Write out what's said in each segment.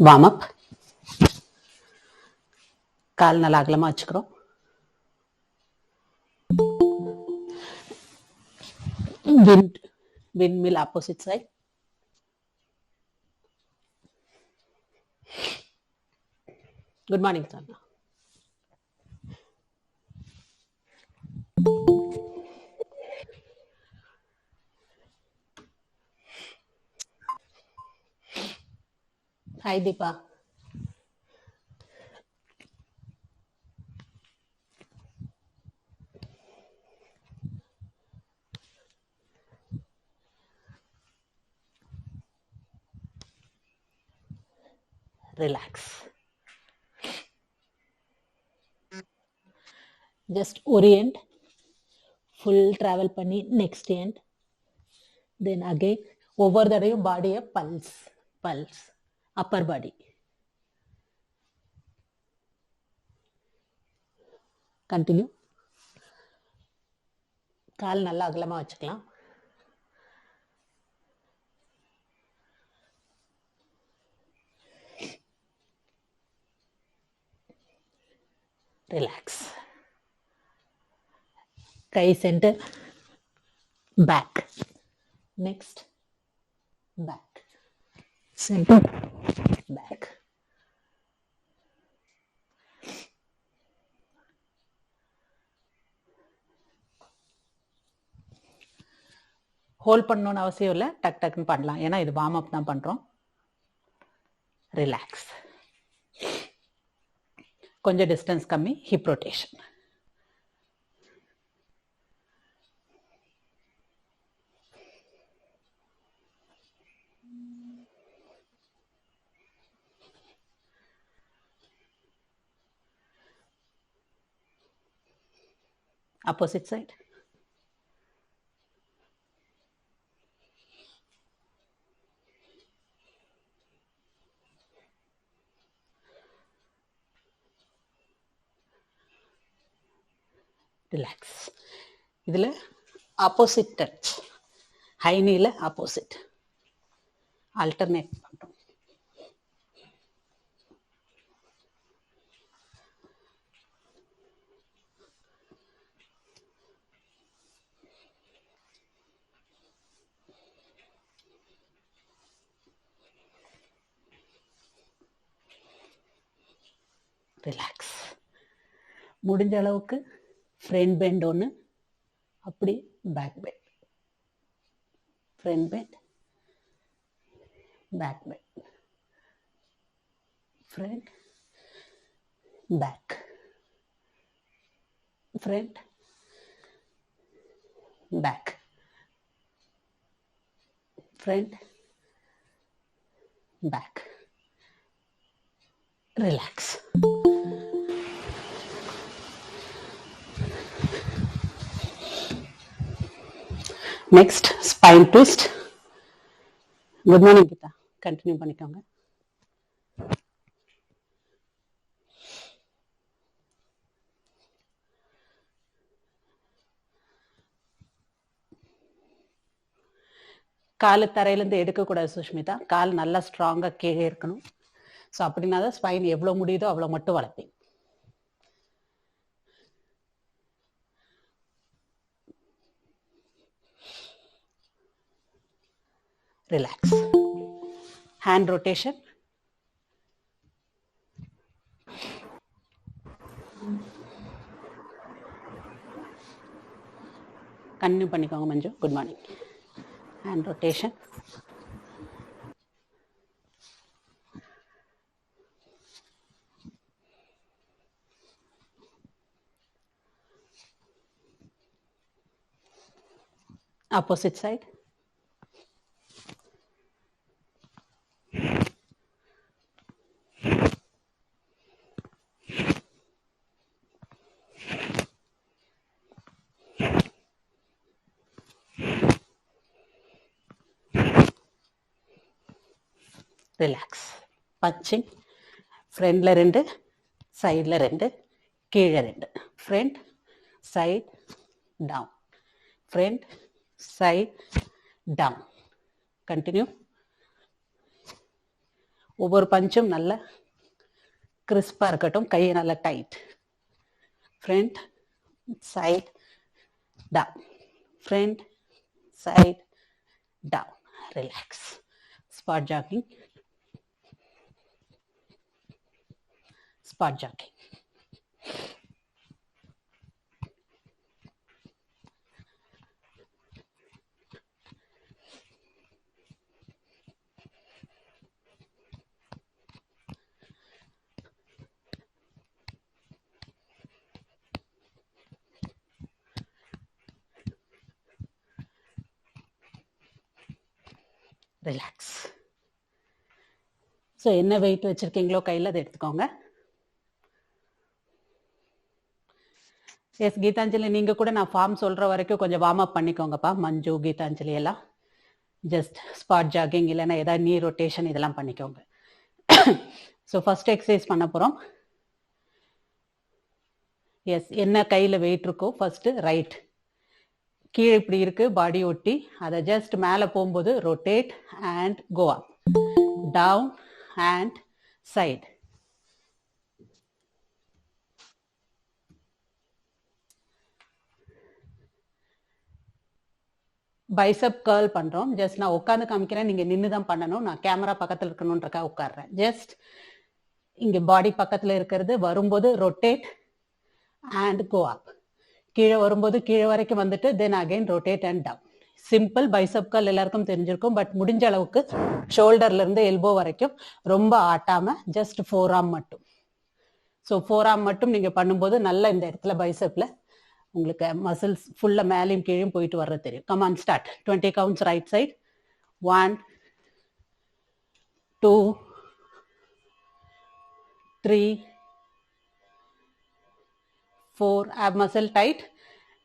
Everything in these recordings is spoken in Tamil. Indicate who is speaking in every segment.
Speaker 1: Warm up. கால் நல்லா அகலமாக வச்சுக்கிறோம். windmill opposite side. Good morning, Sana. Hi, Deepa. Relax. Just orient. Full travel பண்ணி next end. Then again ஒவ்வொரு தடையும் பாடியை pulse upper body. Continue. கால் நல்லா அகலமாக வச்சுக்கலாம். Relax. கை centre, back. Next, back. Center, back. Hold பண்ணணும்னு அவசியம் இல்லை, டக் டக்குன்னு பண்ணலாம். ஏன்னா இது வார்ம் அப் தான் பண்ணுறோம். ரிலாக்ஸ். கொஞ்சம் டிஸ்டன்ஸ் கம்மி, hip rotation. Opposite side. Relax. இதில் opposite touch, high knee opposite alternate பண்ணுறோம். ரிலாக்ஸ். முடிஞ்ச அளவுக்கு ஃப்ரண்ட் பெண்ட் ஒன்று, அப்படி back bend. Front bend, back bend, front, back, front, back, front, back. Relax. Next spine twist. Good morning Geetha, continue பண்ணிக்கோங்க. காலு தரையிலேருந்து எடுக்கக்கூடாது சுஷ்மிதா. கால் நல்லா ஸ்ட்ராங்காக கீழே இருக்கணும். ஸோ அப்படின்னா தான் ஸ்பைன் எவ்வளோ முடியுதோ அவ்வளோ மட்டும் வளர்ப்பேன். ரிலாக்ஸ். Hand rotation. கண்டினியூ பண்ணிக்கோங்க Manju. Good morning. Hand rotation. Opposite side. Relax. Punching. ஃப்ரண்டில் 2, சைடில் 2, கீழே 2. Front, side, down. Front, side, down. Continue. ஒவ்வொரு பஞ்சும் நல்ல கிறிஸ்பா இருக்கட்டும். கையை நல்லா tight. Front side down, front side down. Relax. Spot jogging, spot jogging. Relax. So என்ன வெயிட் வச்சிருக்கீங்களோ கையில் அதை எடுத்துக்கோங்க. எஸ் கீதாஞ்சலி, நீங்க கூட நான் ஃபார்ம் சொல்ற வரைக்கும் கொஞ்சம் வார்ம் அப் பண்ணிக்கோங்கப்பா. மஞ்சு, கீதாஞ்சலி எல்லாம் ஜஸ்ட் ஸ்பாட் ஜாகிங் இல்லைன்னா ஏதாவது நீ ரொட்டேஷன் இதெல்லாம் பண்ணிக்கோங்க. ஸோ ஃபர்ஸ்ட் எக்ஸசைஸ் பண்ண போகிறோம். எஸ், என்ன கையில் வெயிட் இருக்கோ ஃபர்ஸ்ட் ரைட் கீழே இப்படி இருக்கு பாடி ஒட்டி, அதை ஜஸ்ட் மேலே போகும்போது rotate and go up, down and side. Bicep curl பண்றோம். ஜஸ்ட் நான் உட்காந்து காமிக்கிறேன், நீங்க நின்று தான் பண்ணணும். நான் கேமரா பக்கத்தில் இருக்கணும்ன்றக்கா உட்காடுறேன். ஜஸ்ட் இங்க பாடி பக்கத்தில் இருக்கிறது வரும்போது ரொட்டேட் அண்ட் கோ அப், கீழே வரும்போது கீழே வரைக்கும் வந்துட்டு then again rotate and down. Simple bicep curl எல்லாருக்கும் தெரிஞ்சிருக்கும். பட் முடிஞ்ச அளவுக்கு ஷோல்டர்ல இருந்து எல்போ வரைக்கும் ரொம்ப ஆட்டாம ஜஸ்ட் 4 ஆர்ம் மட்டும். ஸோ 4 ஆர்ம் மட்டும் நீங்க பண்ணும்போது நல்லா இந்த இடத்துல பைசப்ல உங்களுக்கு மசில்ஸ் ஃபுல்லா மேலையும் கீழையும் போயிட்டு வர்றது தெரியும். Come on, start. 20 counts right side. 1 2 3 4. Ab muscle tight.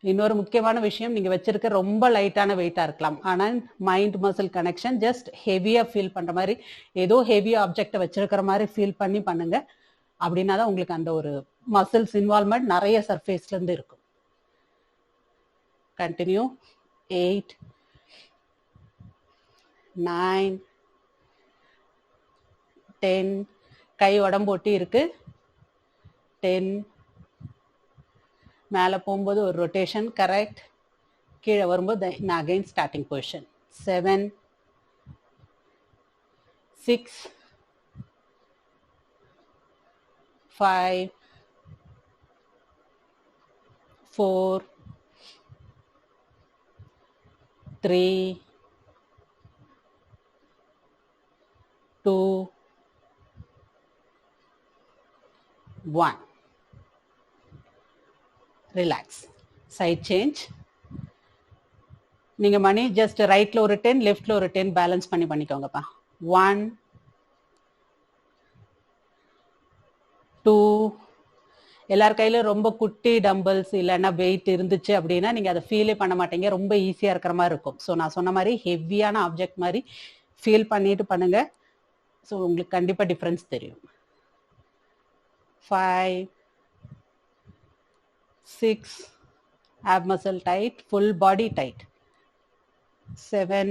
Speaker 1: இன்னொரு முக்கியமான விஷயம், நீங்க வச்சிருக்க ரொம்ப லைட்டான வெயிட்டா இருக்கலாம், ஆனால் மைண்ட் மசில் கனெக்ஷன் ஜஸ்ட் ஹெவியா ஃபீல் பண்ற மாதிரி, ஏதோ ஹெவி ஆப்ஜெக்டை வச்சிருக்கிற மாதிரி ஃபீல் பண்ணி பண்ணுங்க. அப்படின்னா தான் உங்களுக்கு அந்த ஒரு மசில்ஸ் இன்வால்வ்மெண்ட் நிறைய சர்ஃபேஸ்ல இருந்து இருக்கும். கண்டினியூ. 8 9 10. கை உடம்பு ஒட்டி இருக்கு. 10. மேலே போகும்போது ஒரு ரொட்டேஷன், கரெக்ட். கீழே வரும்போது நான் again starting position. 7 6 5 4 3 2 1. Relax. Side change. நீங்க மணி ஜஸ்ட் ரைட்ல ஒரு 10, லெஃப்ட்ல ஒரு 10 பேலன்ஸ் பண்ணிக்கோங்கப்பா. 1 2. எல்லார் கையில ரொம்ப குட்டி டம்பிள்ஸ் இல்லைன்னா வெயிட் இருந்துச்சு அப்படின்னா நீங்க அதை ஃபீலே பண்ண மாட்டீங்க, ரொம்ப ஈஸியா இருக்கிற மாதிரி இருக்கும். ஸோ நான் சொன்ன மாதிரி ஹெவியான ஆப்ஜெக்ட் மாதிரி ஃபீல் பண்ணிட்டு பண்ணுங்க. ஸோ உங்களுக்கு கண்டிப்பா டிஃபரன்ஸ் தெரியும். 5 6. ab muscle tight, full body tight. 7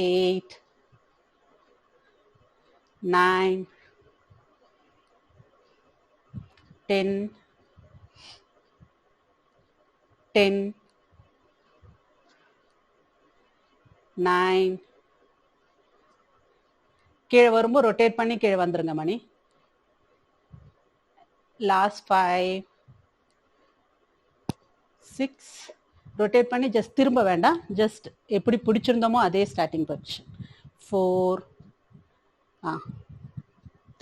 Speaker 1: 8 9 10 10 9. கீழே வரும்போது ரொட்டேட் பண்ணி கீழே வந்துருங்க மணி. லாஸ்ட் 5 6. ரொட்டேட் பண்ணி ஜஸ்ட் திரும்ப வேண்டாம், ஜஸ்ட் எப்படி பிடிச்சிருந்தோமோ அதே ஸ்டார்டிங் பொசிஷன். 4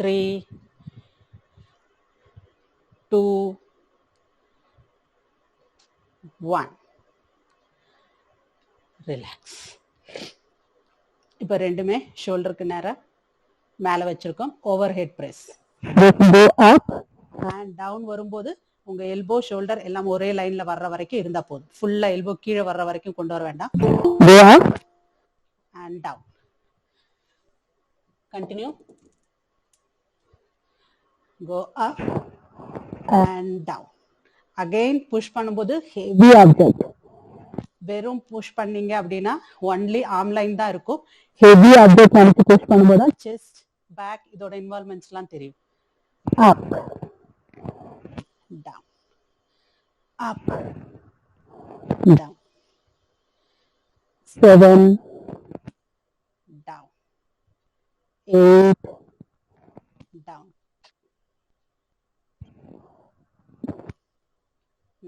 Speaker 1: 3 2 1. ரிலாக்ஸ். இப்போ ரெண்டுமே ஷோல்டருக்கு நேராக மேலே வச்சிருக்கோம். Overhead press. And down வரும்போது உங்க எல்போ ஷோல்டர் எல்லாம் ஒரே லைன்ல வர்ற வரைக்கும் இருந்தா போதும். ஃபுல்லா எல்போ கீழே வர்ற வரைக்கும் கொண்டு வர வேண்டாம். And down. Continue. Go up and down. Again push பண்ணும்போது ஹெவி ஆப்ஜெக்ட் வெறும் புஷ் பண்ணீங்க அப்படின்னா ஒன்லி ஆர்ம் லைன் தான் இருக்கும். ஹெவி ஆப்ஜெக்ட் நினைச்சு புஷ் பண்ணும்போது செஸ்ட் பேக் இதோட இன்வால்மெண்ட்ஸ் எல்லாம் தெரியும். Up down up down 7 down 8 down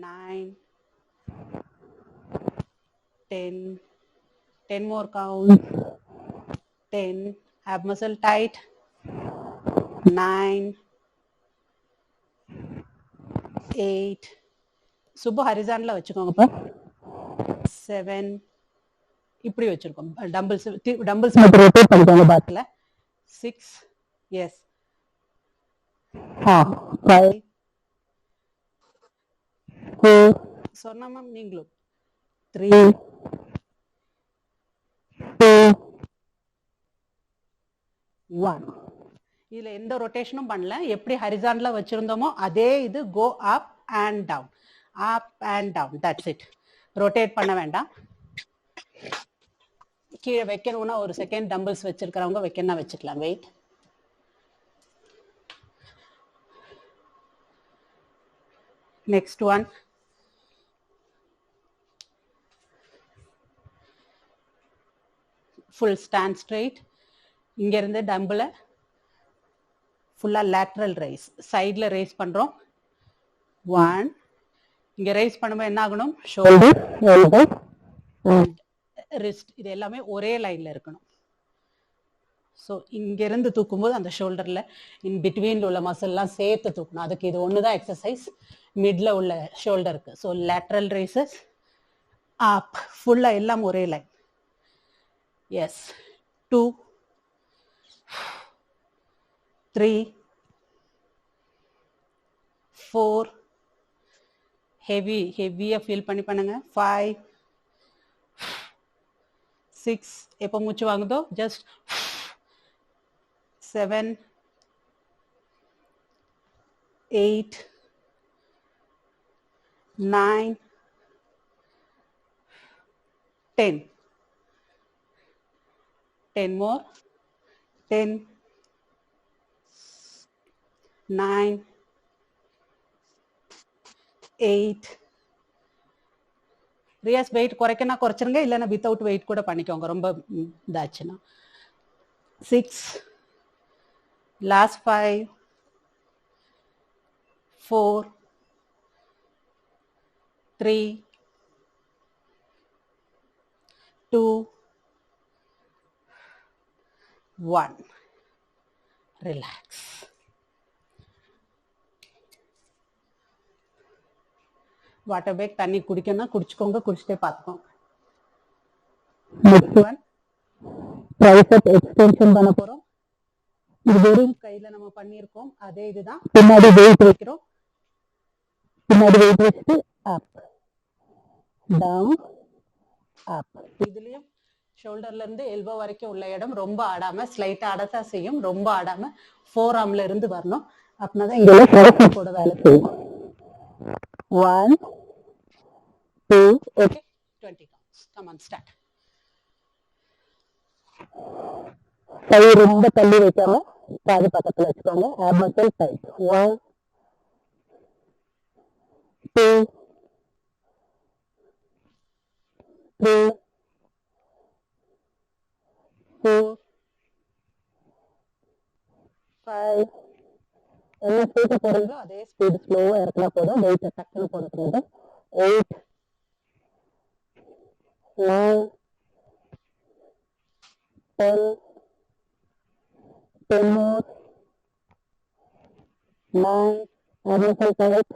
Speaker 1: 9 10 more counts 10 ab muscle tight 9 8 Subbu ஹரிசான்ல வச்சுக்கோங்க. 7 இப்படி வச்சிருக்கோம். டம்பிள்ஸ் மட்டும் ரொட்டேட் பண்ணிக்கோங்க பேக்ல. 6 எஸ் 5 4 சொன்னா மேம் நீங்களும் 3 2 1 இதுல எந்த ரொட்டேஷனும் பண்ணல. எப்படி ஹரிசான்ல வச்சிருந்தோமோ அதே இது go up and down up and down. That's it. Rotate பண்ண வேண்டாம். கீழே வைக்கணும்னா ஒரு செகண்ட் டம்பிள்ஸ் வச்சிருக்கிறவங்க வைக்கணும்னா வச்சுக்கலாம். Weight next one full stand straight. இங்க இருந்து டம்பிள ஃபுல்லா லேட்ரல் ரைஸ் சைட்ல ரைஸ் பண்றோம். 1 இங்க ரைஸ் பண்ணும்போது என்ன ஆகணும்? ஷோல்டர் எல்போஸ் அண்ட் ரிஸ்ட் இது எல்லாமே ஒரே லைன்ல இருக்கணும். ஸோ இங்க இருந்து தூக்கும்போது அந்த ஷோல்டர்ல இன் பிட்வீன்ல உள்ள மசில் எல்லாம் சேர்த்து தூக்கணும். அதுக்கு இது ஒண்ணுதான் எக்ஸசைஸ் மிட்ல உள்ள ஷோல்டருக்கு. ஸோ லேட்ரல் ரைசஸ் அப் ஃபுல்லா எல்லாம் ஒரே லைன். எஸ் 2 3 4 ஹெவியா ஃபீல் பண்ணி பண்ணுங்க. 5 6 எப்போ மூச்சு வாங்குதோ ஜஸ்ட் 7 8 9 10 10 more 10 9 8 ரியாஸ் வெயிட் குறைக்கனா குறைச்சிருங்க, இல்லைன்னா வித்தவுட் வெயிட் கூட பண்ணிக்கோங்க ரொம்ப இதாச்சுன்னா. 6 லாஸ்ட் 5 4 3 2 1 ரிலாக்ஸ். வாட்டர் பேக் தண்ணி குடிக்கணும் குடிச்சுக்கோங்க, குடிச்சிட்டே பார்த்துக்கோங்க. நெக்ஸ்ட் ஒன் ட்ரைசெப் எக்ஸ்டென்ஷன் பண்ண போறோம். இது வெறும் கையில நம்ம பண்ணியிருக்கோம். அதே இதுதான். பின்னாடி வெயிட் வைக்கிறோம். பின்னாடி வெயிட் வச்சுட்டு அப் டவுன் அப். இதுலயும் ஷோல்டர்ல இருந்து எல்போ வரைக்கும் உள்ள இடம் ரொம்ப ஆடாம ஸ்லைட்டா ஆடத்தான் செய்யும். ரொம்ப ஆடாம ஃபோர் ஆர்ம்ல இருந்து வரணும். அப்படின்னாதான் இங்க கூட வேலை செய்யும். 1 2 okay 20 counts. Come on, start. கை ரொம்ப தள்ளி வைக்காம பாதி பக்கத்துல வச்சுக்கோங்க. ab muscle tight. 1 2 3 4 5 என்ன ஸ்பீடு போடுறீங்களோ அதே ஸ்பீடு ஸ்லோவா இறக்கினா போதும். வெயிட் டக்குன்னு போடுறது. 8 9 10 10 more 9 ab muscle tight.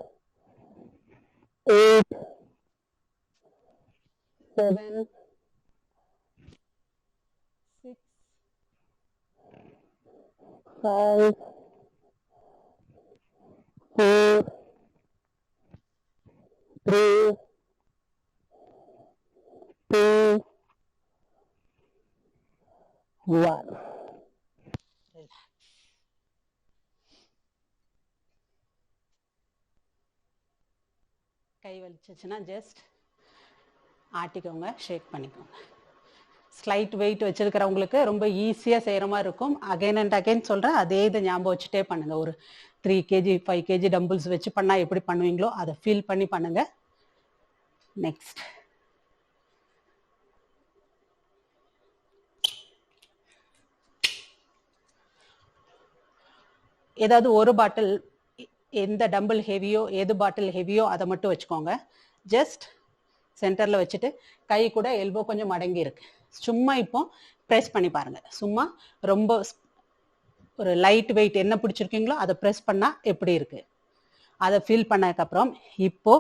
Speaker 1: 8 7 6 5 4 3 2 1 கை வலிச்சுச்சுன்னா ஜஸ்ட் ஆட்டிக்கோங்க, ஷேக் பண்ணிக்கோங்க. ஸ்லைட் வெயிட் வச்சிருக்கிறவங்களுக்கு ரொம்ப ஈஸியாக செய்கிற மாதிரி இருக்கும். அகைன் அண்ட் அகைன் சொல்கிறேன், அதே இதை ஞாபகம் வச்சுட்டே பண்ணுங்க. ஒரு 3 kg 5 kg டம்பிள்ஸ் வச்சு பண்ணால் எப்படி பண்ணுவீங்களோ அதை ஃபீல் பண்ணி பண்ணுங்க. நெக்ஸ்ட் ஏதாவது ஒரு பாட்டில், எந்த டம்பிள் ஹெவியோ எது பாட்டில் ஹெவியோ அதை மட்டும் வச்சுக்கோங்க. ஜஸ்ட் சென்டர்ல வச்சுட்டு கை கூட எல்போ கொஞ்சம் மடங்கி இருக்கு. சும்மா இப்போ ப்ரெஸ் பண்ணி பாருங்க. சும்மா ரொம்ப ஒரு லைட் வெயிட் என்ன பிடிச்சிருக்கீங்களோ அதை ப்ரெஸ் பண்ணா எப்படி இருக்கு அதை ஃபீல் பண்ணதுக்கப்புறம் இப்போ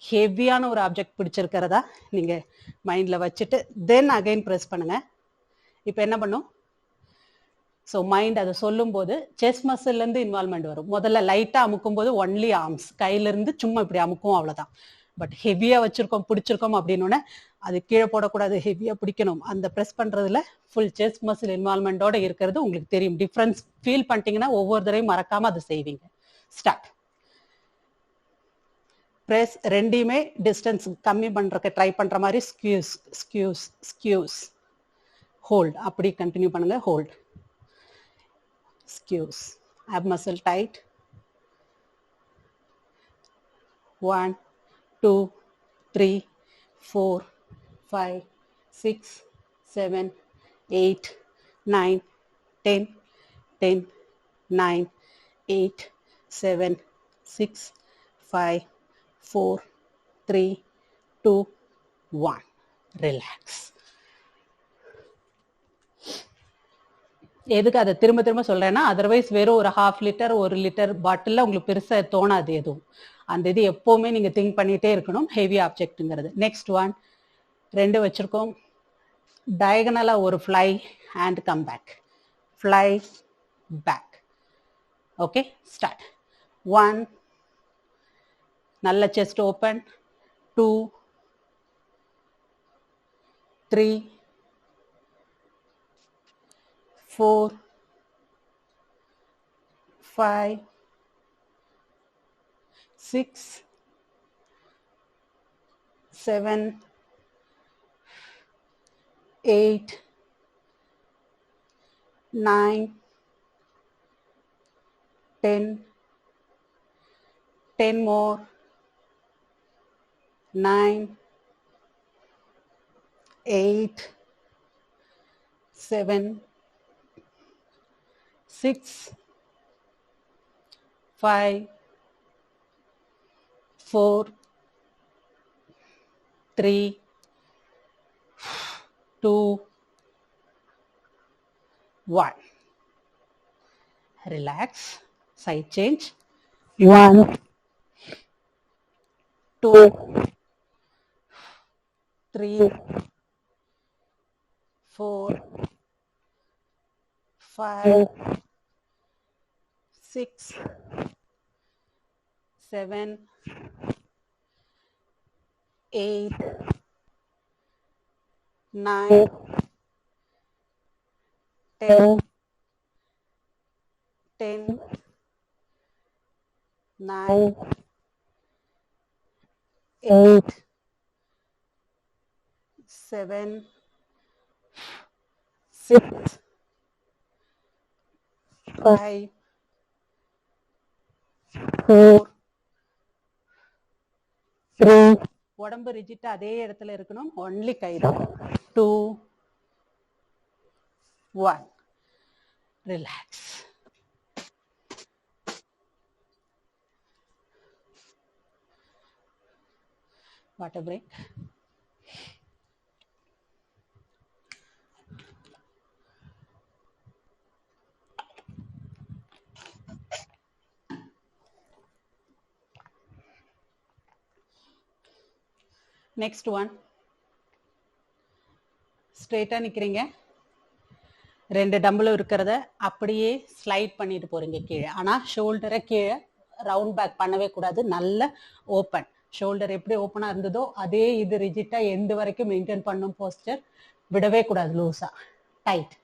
Speaker 1: ஹெவியான ஒரு ஆப்ஜெக்ட் பிடிச்சிருக்கிறதா நீங்க மைண்ட்ல வச்சுட்டு தென் அகைன் ப்ரெஸ் பண்ணுங்க. இப்போ என்ன பண்ணும்? ஸோ மைண்ட் அதை சொல்லும் போது செஸ்ட் மசில்லேருந்து இன்வால்மெண்ட் வரும். முதல்ல லைட்டாக அமுக்கும் போது ஒன்லி ஆர்ம்ஸ், கையிலேருந்து சும்மா இப்படி அமுக்கும், அவ்வளோதான். பட் ஹெவியாக வச்சிருக்கோம் பிடிச்சிருக்கோம் அப்படின்னோடனே அது கீழே போடக்கூடாது, ஹெவியாக பிடிக்கணும். அந்த ப்ரெஸ் பண்ணுறதுல ஃபுல் செஸ்ட் மசில் இன்வால்மெண்ட்டோட இருக்கிறது உங்களுக்கு தெரியும். டிஃப்ரென்ஸ் ஃபீல் பண்ணிட்டீங்கன்னா ஒவ்வொரு தடவையும் மறக்காமல் அதை செய்வீங்க. ஸ்டார்ட். ப்ரெஸ் ரெண்டையுமே டிஸ்டன்ஸ் கம்மி பண்ணுறக்கு ட்ரை பண்ணுற மாதிரி ஸ்கியூஸ் ஸ்கியூஸ் ஸ்கியூஸ், ஹோல்ட், அப்படி கண்டினியூ பண்ணுங்க. Hold, ஸ்கியூஸ், ab muscle tight. 1 2 3 4 5 6 7 8 9 10 10 9 8 7 6 5 4 3 2 1. Relax. எதுக்கு அதை திரும்ப திரும்ப சொல்றேன்னா, அதர்வைஸ் வெறும் ஒரு 1/2 லிட்டர் 1 லிட்டர் பாட்டில் உங்களுக்கு பெருசா தோணாது எதுவும். அந்த இது எப்பவுமே நீங்க திங்க் பண்ணிட்டே இருக்கணும், ஹெவி ஆப்ஜெக்ட்ங்கிறது. நெக்ஸ்ட் ஒன், 2 வச்சிருக்கோம். டயகனலா ஒரு fly and come back, fly back. Okay, start. 1, நல்ல chest open. 2 3 4 5 6 7 8 9 10 10 more, 9 8 7 6 5 4 3 2 1. Relax. Side change. 1 2 3 4 5 6 7 8 9 10 10 9 8 7 6 5 4 3. உடம்பு ரிஜிட்டா அதே இடத்துல இருக்கணும், ஒன்லி கை தான். 2 1. Relax. Water break. Next one, ஸ்ட்ரெயிட்டா நிக்கிறீங்க. 2 டம்பிளும் இருக்கிறத அப்படியே ஸ்லைட் பண்ணிட்டு போறீங்க கீழே. ஆனா ஷோல்டரை கீழே ரவுண்ட் பேக் பண்ணவே கூடாது, நல்ல ஓப்பன். ஷோல்டர் எப்படி ஓப்பனா இருந்ததோ அதே இது ரிஜிட்டா எண்டு வரைக்கும் மெயின்டைன் பண்ணும். போஸ்டர் விடவே கூடாது, லூஸா டைட்.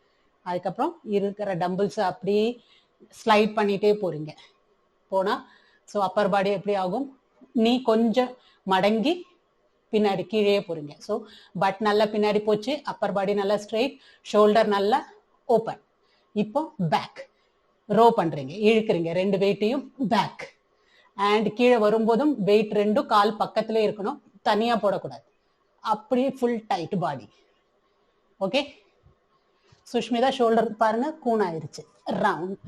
Speaker 1: அதுக்கப்புறம் இருக்கிற டம்பிள்ஸ் அப்படியே ஸ்லைட் பண்ணிட்டே போறீங்க. போனா ஸோ அப்பர் பாடி எப்படி ஆகும், நீ கொஞ்சம் மடங்கி பின்னாடி கீழே போறீங்க. ஸோ பட் நல்லா பின்னாடி போச்சு, அப்பர் பாடி நல்லா ஸ்ட்ரெயிட், ஷோல்டர் நல்லா ஓப்பன். இப்போ பேக் ரோ பண்றீங்க, இழுக்கிறீங்க ரெண்டு வெயிட்டையும் பேக். அண்ட் கீழே வரும்போதும் வெயிட் ரெண்டும் கால் பக்கத்திலே இருக்கணும், தனியா போடக்கூடாது. அப்படியே ஃபுல் டைட் பாடி. ஓகே, சுஷ்மிதா ஷோல்டர் பாருங்க கூன் ஆயிருச்சு.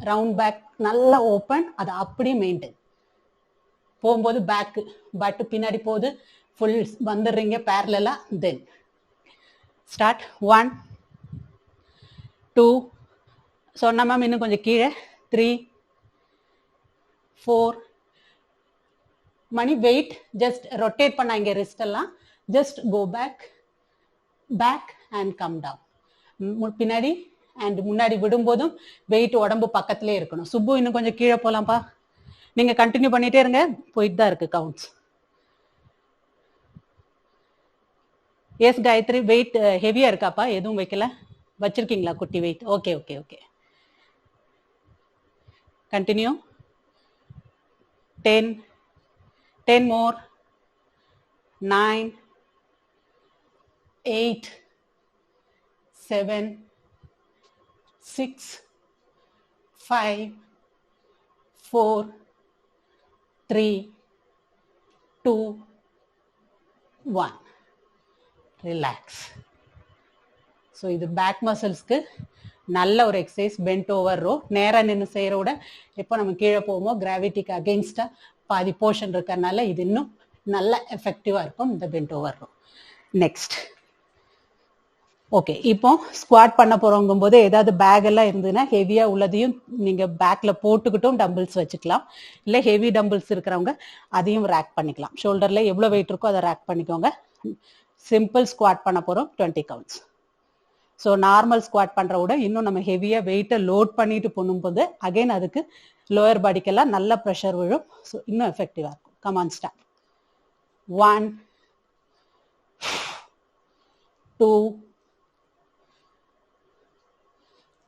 Speaker 1: ரவுண்ட் பேக் நல்லா ஓப்பன், அதை அப்படியே மெயின்டைன். போகும்போது பேக் பட் பின்னாடி போகுது, ஃபுல் வந்துடுறீங்க பேரலா. தென் ஸ்டார்ட். 1 2 சொன்ன மேம், இன்னும் கொஞ்சம் கீழே. 3 4 மணி வெயிட் ஜஸ்ட் ரொட்டேட் பண்ண இங்க ரிஸ்ட் எல்லாம், just go back back and come down. பின்னாடி அண்ட் முன்னாடி விடும்போதும் வெயிட் உடம்பு பக்கத்திலே இருக்கணும். சுப்பு இன்னும் கொஞ்சம் கீழே போலாம்ப்பா, நீங்க கண்டினியூ பண்ணிட்டே இருங்க, போயிட்டு தான் இருக்கு கவுண்ட்ஸ். எஸ் காயத்ரி, வெயிட் ஹெவியா இருக்காப்பா? எதுவும் வைக்கல, வச்சிருக்கீங்களா குட்டி weight? Okay okay okay, continue. 10 more. 9 8 7 6 5 4 3 2 1. Relax. So இது பேக் மசில்ஸ்க்கு நல்ல ஒரு எக்ஸசைஸ். பென்ட் ஓவர் ரோ நேராக நின்று செய்கிற விட எப்போ நம்ம கீழே போவோமோ கிராவிட்டிக்கு அகெயின்ஸ்டாக பாதி போர்ஷன் இருக்கிறதுனால இது இன்னும் நல்ல எஃபெக்டிவாக இருக்கும் இந்த pent over row. Next okay, இப்போ ஸ்குவாட் பண்ண போகிறோங்கும் போது ஏதாவது பேக் எல்லாம் இருந்ததுன்னா ஹெவியாக உள்ளதையும் நீங்கள் பேக்கில் போட்டுக்கிட்டும் டம்பிள்ஸ் வச்சுக்கலாம். இல்லை ஹெவி டம்பிள்ஸ் இருக்கிறவங்க அதையும் ரேக் பண்ணிக்கலாம். ஷோல்டரில் எவ்வளோ வெயிட் இருக்கோ அதை ரேக் பண்ணிக்கோங்க. சிம்பிள் ஸ்குவாட் பண்ண போகிறோம், 20 கவுண்ட்ஸ். ஸோ நார்மல் ஸ்குவாட் பண்ணுற விட இன்னும் நம்ம ஹெவியாக வெயிட்டை லோட் பண்ணிட்டு பண்ணும்போது அகைன் அதுக்கு லோயர் பாடிக்கெல்லாம் நல்ல ப்ரெஷர் விழும். ஸோ இன்னும் எஃபெக்டிவாக இருக்கும். Come on start. 1 2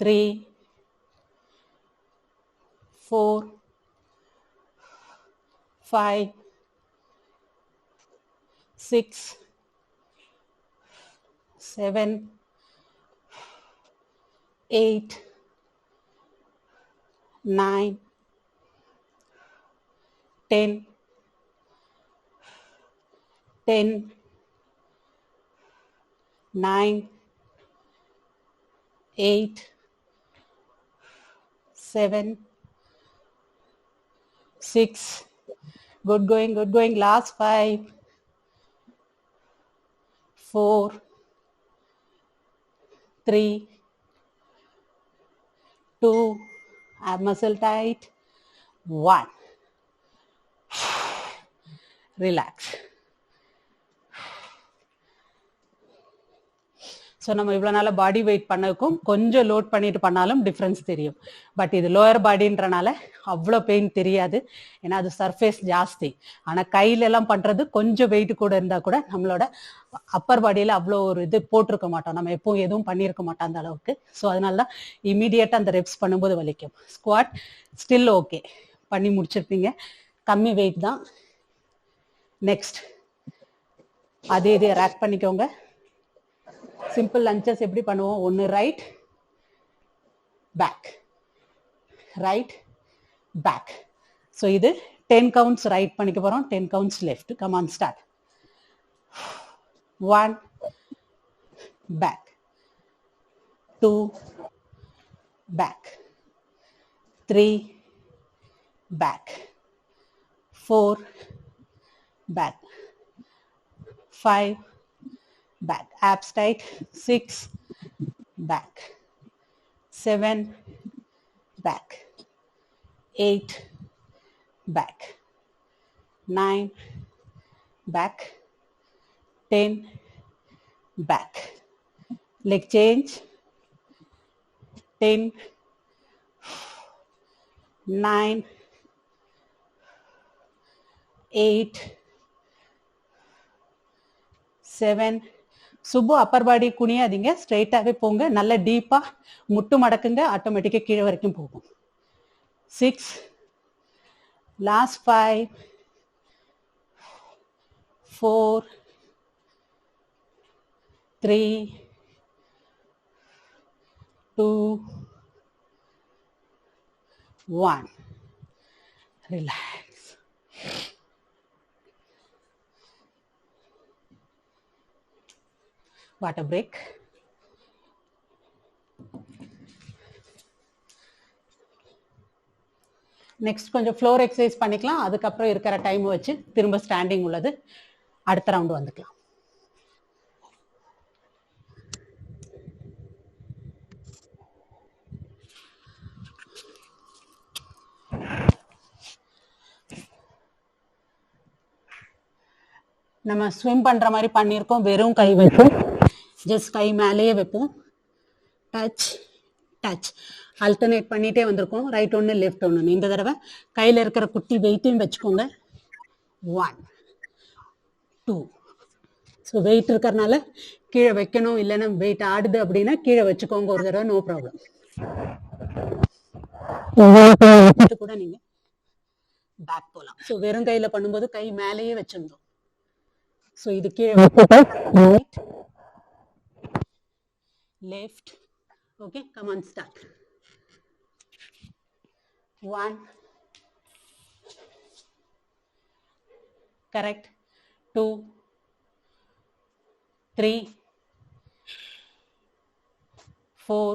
Speaker 1: 3 4 5 6 7 8 9 10 9 8 7 6. Good going. Last 5 4 3 2. Ab muscle tight. 1. Relax. So நம்ம இவ்வளோ நாளாக பாடி வெயிட் பண்ணக்கும் கொஞ்சம் லோட் பண்ணிட்டு பண்ணாலும் டிஃப்ரென்ஸ் தெரியும். பட் இது லோயர் பாடின்றனால அவ்வளோ பெயின் தெரியாது, ஏன்னா அது சர்ஃபேஸ் ஜாஸ்தி. ஆனால் கையிலெல்லாம் பண்ணுறது கொஞ்சம் வெயிட் கூட இருந்தால் கூட நம்மளோட அப்பர் பாடியில் அவ்வளோ ஒரு இது போட்டிருக்க மாட்டோம், நம்ம எப்பவும் எதுவும் பண்ணியிருக்க மாட்டோம் அந்த அளவுக்கு. ஸோ அதனால தான் இமீடியட்டாக அந்த ரெப்ஸ் பண்ணும்போது வலிக்கும். ஸ்குவாட் ஸ்டில் ஓகே, பண்ணி முடிச்சிருப்பீங்க, கம்மி வெயிட் தான். நெக்ஸ்ட் அதே இதே ரேக் பண்ணிக்கோங்க. சிம்பிள் லஞ்சஸ் எப்படி பண்ணுவோம்? ஒன்று right back, right back. So இது 10 கவுண்ட்ஸ் ரைட் பண்ணிக்க போகிறோம், 10 counts left. Come on start. 1 back, 2 back, 3 back, 4 back, 5 back, abs tight, 6 back, 7 back, 8 back, 9 back, 10 back. Leg change. 10 9 8 7. Subbu Appar பாடி குனியாதீங்க, ஸ்ட்ரெயிட்டாகவே போங்க, நல்ல டீப்பாக முட்டு மடக்குங்க, ஆட்டோமேட்டிக்காக கீழே வரைக்கும் போகும். 6. Last 5 4 3, 2, 1. Relax. Water break. Next கொஞ்சம் ஃப்ளோர் எக்ஸசைஸ் பண்ணிக்கலாம். அதுக்கப்புறம் இருக்கிற டைம் வச்சு திரும்ப ஸ்டாண்டிங் உள்ளது அடுத்த ரவுண்டு வந்துக்கலாம். நம்ம ஸ்விம் பண்ற மாதிரி பண்ணியிருக்கோம். வெறும் கை வைப்போம், ஜஸ்ட் கை மேலேயே வைப்போம். டச் டச் அல்டர்னேட் பண்ணிட்டே வந்திருக்கோம். ரைட் ஒன்று லெஃப்ட் ஒன்று. இந்த தடவை கையில் இருக்கிற குட்டி வெயிட்டையும் வச்சுக்கோங்க. 1, 2. ஸோ வெயிட் இருக்கிறதுனால கீழே வைக்கணும், இல்லைன்னா வெயிட் ஆடுது அப்படின்னா கீழே வச்சுக்கோங்க ஒரு தடவை, நோ ப்ராப்ளம். கூட நீங்க பேக் போகலாம். ஸோ வெறும் கையில பண்ணும்போது கை மேலேயே வச்சிருந்தோம். ஸோ இது கீழே right left. Okay, come on start. 1, correct, 2, 3, 4,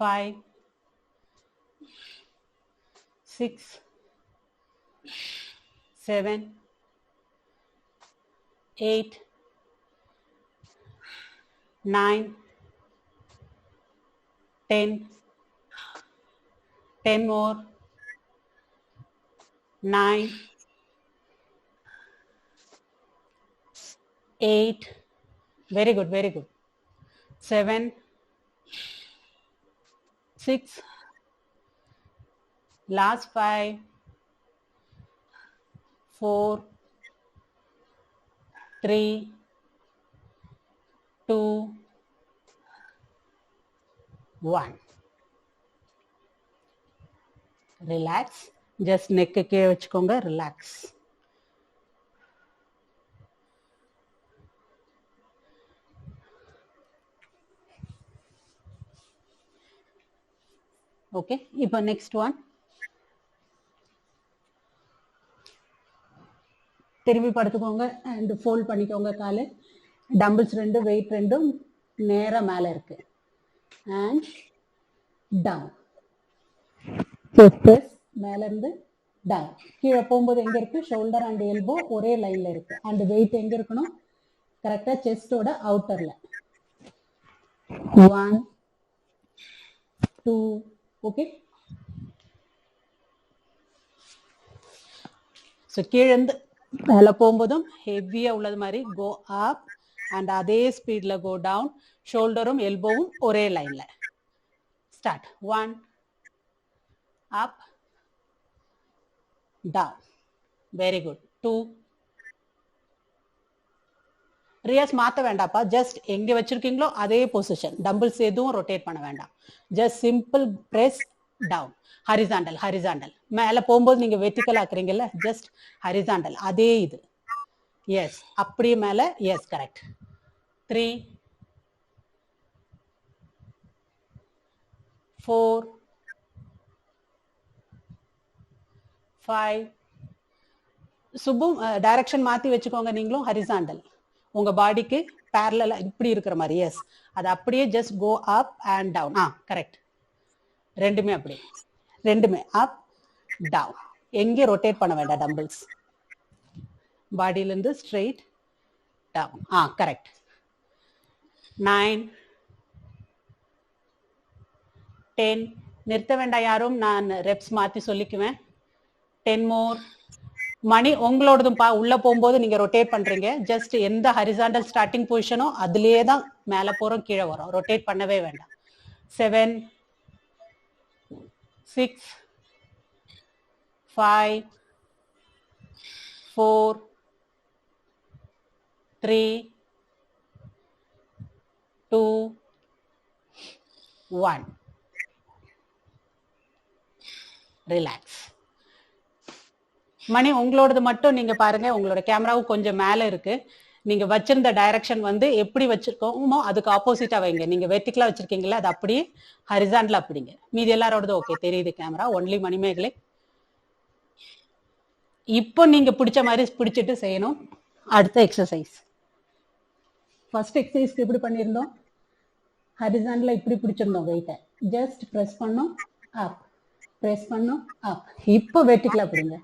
Speaker 1: 5, 6, 7, 8, 9, 10, 10 more, 9, 8, very good, very good, 7, 6, last 5, 4, 3, 2, 1. Relax. Just neck கீழே வச்சுக்கோங்க. ரிலாக்ஸ். ஓகே, இப்போ நெக்ஸ்ட் ஒன். திரும்பி படுத்துக்கோங்க அண்ட் ஃபோல்ட் பண்ணிக்கோங்க காலு. டம்பிள்ஸ் 2, வெயிட் 2 நேரா மேலே இருக்கு. And down. மேல இருந்து டவுன். கீழே போகும்போது எங்க இருக்கு? ஷோல்டர் அண்ட் எல்போ ஒரே லைன்ல இருக்கு. அண்ட் வெயிட் எங்க இருக்கணும்? கரெக்டா செஸ்டோட அவுட்டர்ல. 1, 2. ஓகே, ஸோ கீழே இருந்து மேலே போகும்போதும் ஹெவியா உள்ளது மாதிரி கோ அப் அண்ட் அதே ஸ்பீட்ல கோ டவுன். ஷோல்டரும் எல்போவும் ஒரே லைன்ல. ஸ்டார்ட். 1, up, down. Very good. 2. Riyas மாற்ற வேண்டாப்பா, ஜஸ்ட் எங்க வச்சிருக்கீங்களோ அதே பொசிஷன். டம்பிள்ஸ் எதுவும் ரொட்டேட் பண்ண வேண்டாம். Just simple press down. Horizontal horizontal. மேலே போகும்போது நீங்க வெர்டிக்கல் ஆக்குறீங்கல்ல, ஜஸ்ட் ஹரிசாண்டல். அதே இது. எஸ், அப்படியே மேலே. S, correct. 3, 4, 5. சுப்பு டைரக்ஷன் மாத்தி வச்சுக்கோங்க. நீங்களும் ஹரிசாண்டல் உங்க பாடிக்கு பேரலலா இப்படி இருக்கிற மாதிரி. எஸ், அது அப்படியே just go up and down. Correct. ரெண்டுமே அப்படி, ரெண்டுமே அப் டவுன். எங்கே ரொட்டேட் பண்ண வேண்டாம். டம்பிள்ஸ் பாடியில இருந்து ஸ்ட்ரெயிட் டவுன். கரெக்ட். 9, 10. நிறுத்த வேண்டாம் யாரும், நான் ரெப்ஸ் மாத்தி சொல்லிக்குவேன். 10 more. மணி உங்களோடதும்பா. உள்ள போகும்போது நீங்க ரொட்டேட் பண்றீங்க. ஜஸ்ட் எந்த ஹரிசாண்டல் ஸ்டார்டிங் பொசிஷனோ அதுலயே தான் மேல போறோம் கீழே வரும். ரொட்டேட் பண்ணவே வேண்டாம். 7, 6, 5, 4, 3, 2, 1. ரிலாக்ஸ். மணி உங்களோடது மட்டும் நீங்க பாருங்க. உங்களோட கேமராவும் கொஞ்சம் மேல இருக்கு. நீங்க வச்சிருந்த டைரக்ஷன் வந்து எப்படி வச்சிருக்கோமோ அதுக்கு ஆப்போசிட்டா வைங்க. நீங்க வெர்டிகலா வச்சிருக்கீங்களா அது அப்படியே ஹரிசாண்டலா அப்படிங்க. மீதி எல்லாரோடது ஓகே தெரியுது கேமரா. ஒன்லி மணிமேகலை. இப்போ நீங்க பிடிச்ச மாதிரி பிடிச்சிட்டு செய்யணும். அடுத்த எக்ஸசைஸ். ஃபர்ஸ்ட் எக்ஸசைஸ்க்கு எப்படி பண்ணியிருந்தோம்? ஹரிசாண்டலா இப்படி பிடிச்சிருந்தோம் வெயிட்டை. ஜஸ்ட் ப்ரெஸ் பண்ணோம் அப், ப்ரெஸ் பண்ணோம் அப். இப்போ வெர்டிகலா பிடிங்க.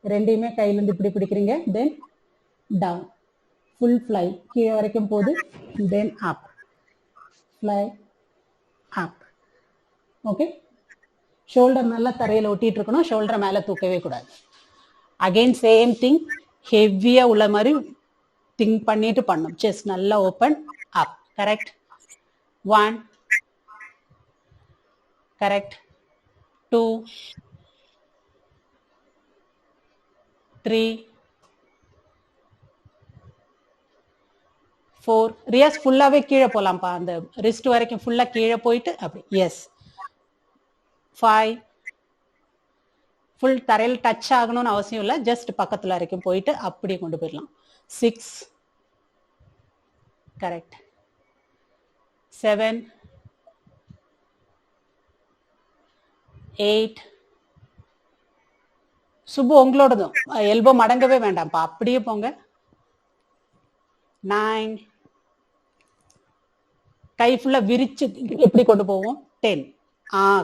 Speaker 1: ரெண்டையுமே கையிலேருந்து இப்படி பிடிக்கிறீங்க. தென் டவுன், ஃபுல் ஃப்ளை கீழே வரைக்கும் போகுது. தென் அப், ஃப்ளை அப். ஓகே, ஷோல்டர் நல்லா தரையில் ஒட்டிட்டு இருக்கணும். ஷோல்டரை மேலே தூக்கவே கூடாது. அகைன் சேம் திங், ஹெவியா உள்ள மாதிரி திங்க் பண்ணிட்டு பண்ணும். செஸ்ட் நல்லா open up. Correct. 1, correct. 2, 3, 4. Riyas ஃபுல்லாவே கீழே போலாம்ப்பா. அந்த ரிஸ்ட் வரைக்கும் ஃபுல்லா கீழே போயிட்டு அப்படி. எஸ். 5, ஃபுல் தரையில் டச் ஆகணும்னு அவசியம் இல்லை. ஜஸ்ட் பக்கத்துல வரைக்கும் போயிட்டு அப்படி கொண்டு போயிடலாம். 6, கரெக்ட். 7, 8. சுப்பு உங்களோடதும் எல்போ மடங்கவே வேண்டாம்ப்பா, அப்படியே போங்க. 9, கை ஃபுல்லா விரிச்சு எப்படி கொண்டு போவோம்? 10.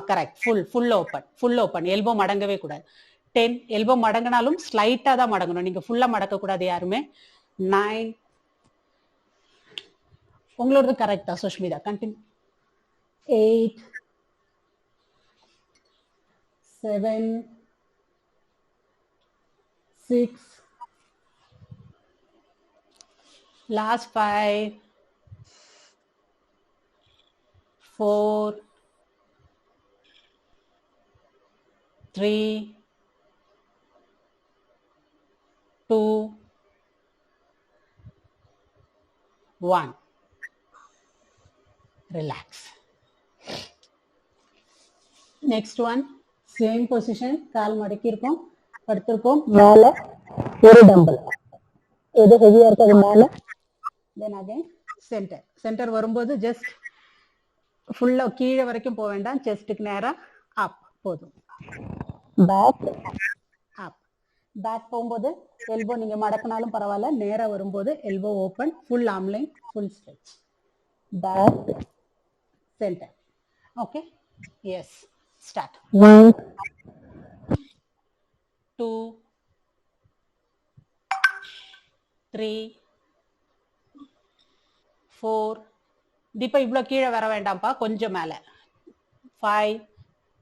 Speaker 1: கரெக்ட். Full open. எல்போ மடங்கவே கூடாது. 10. எல்போ மடங்கினாலும் ஸ்லைட்டா தான் மடங்கணும். நீங்க ஃபுல்லா மடக்க கூடாது யாருமே. 9. உங்களோடது கரெக்டா Sushmita? Continue. 8, 7, 6, last 5, 4, 3, 2, 1. Relax. Next one, same position. கால் மடக்கி இருக்கோம், படுத்திருக்கோம். மேல ஒரு டம்பல், எது ஹெவியா இருக்கு அது மேல. தென் அகைன் சென்டர் வரும்போது ஜஸ்ட் ஃபுல்லா கீழே வரைக்கும் போக வேண்டாம். செஸ்ட்டுக்கு நேரா அப் போதும். Back up. பேக் போகும்போது எல்போ நீங்க மடக்கினாலும் பரவாயில்ல. நேரா வரும்போது elbow open, full arm line, full stretch. Back, center. Okay, yes. Start. 1, 2, 3, 4. Deepa இவ்வளோ கீழே வர வேண்டாம்ப்பா, கொஞ்சம் மேலே. 5,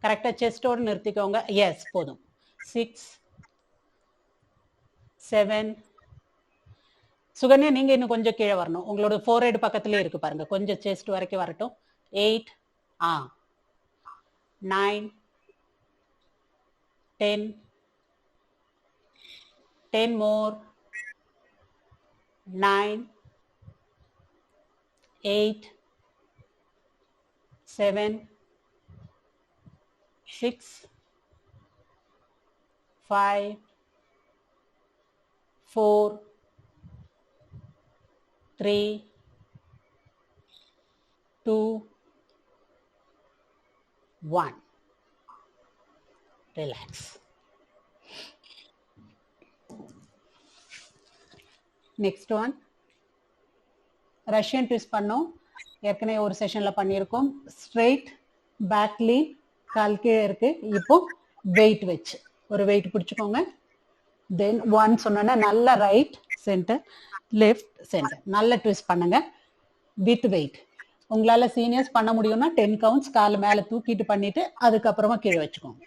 Speaker 1: கரெக்டாக செஸ்டோடு நிறுத்திக்கோங்க. எஸ், போதும். 6, 7. சுகன்யா நீங்க இன்னும் கொஞ்சம் கீழே வரணும். உங்களோட ஃபோர்ஹெட் பக்கத்துலேயே இருக்கு பாருங்க, கொஞ்சம் செஸ்ட் வரைக்கும் வரட்டும். 8, 9, 10, 10 more. 9, 8, 7, 6, 5, 4, 3, 2, 1. Relax. Next one, Russian twist பண்ணோம். ஏற்கனவே ஒரு செஷன்ல பண்ணியிருக்கோம். ஸ்ட்ரெயிட் பேக் லீன், கால் கீழே இருக்கு. இப்போ வெயிட் வச்சு ஒரு வெயிட் பிடிச்சுக்கோங்க. தென் 1 சொன்னோன்னா நல்ல ரைட் சென்டர், லெஃப்ட் சென்டர், நல்ல ட்விஸ்ட் பண்ணுங்க வித் வெயிட். உங்களால சீனியர்ஸ் பண்ண முடியும்னா 10 கவுண்ட்ஸ் கால் மேல தூக்கிட்டு பண்ணிட்டு அதுக்கப்புறமா கீழே வச்சுக்கோங்க.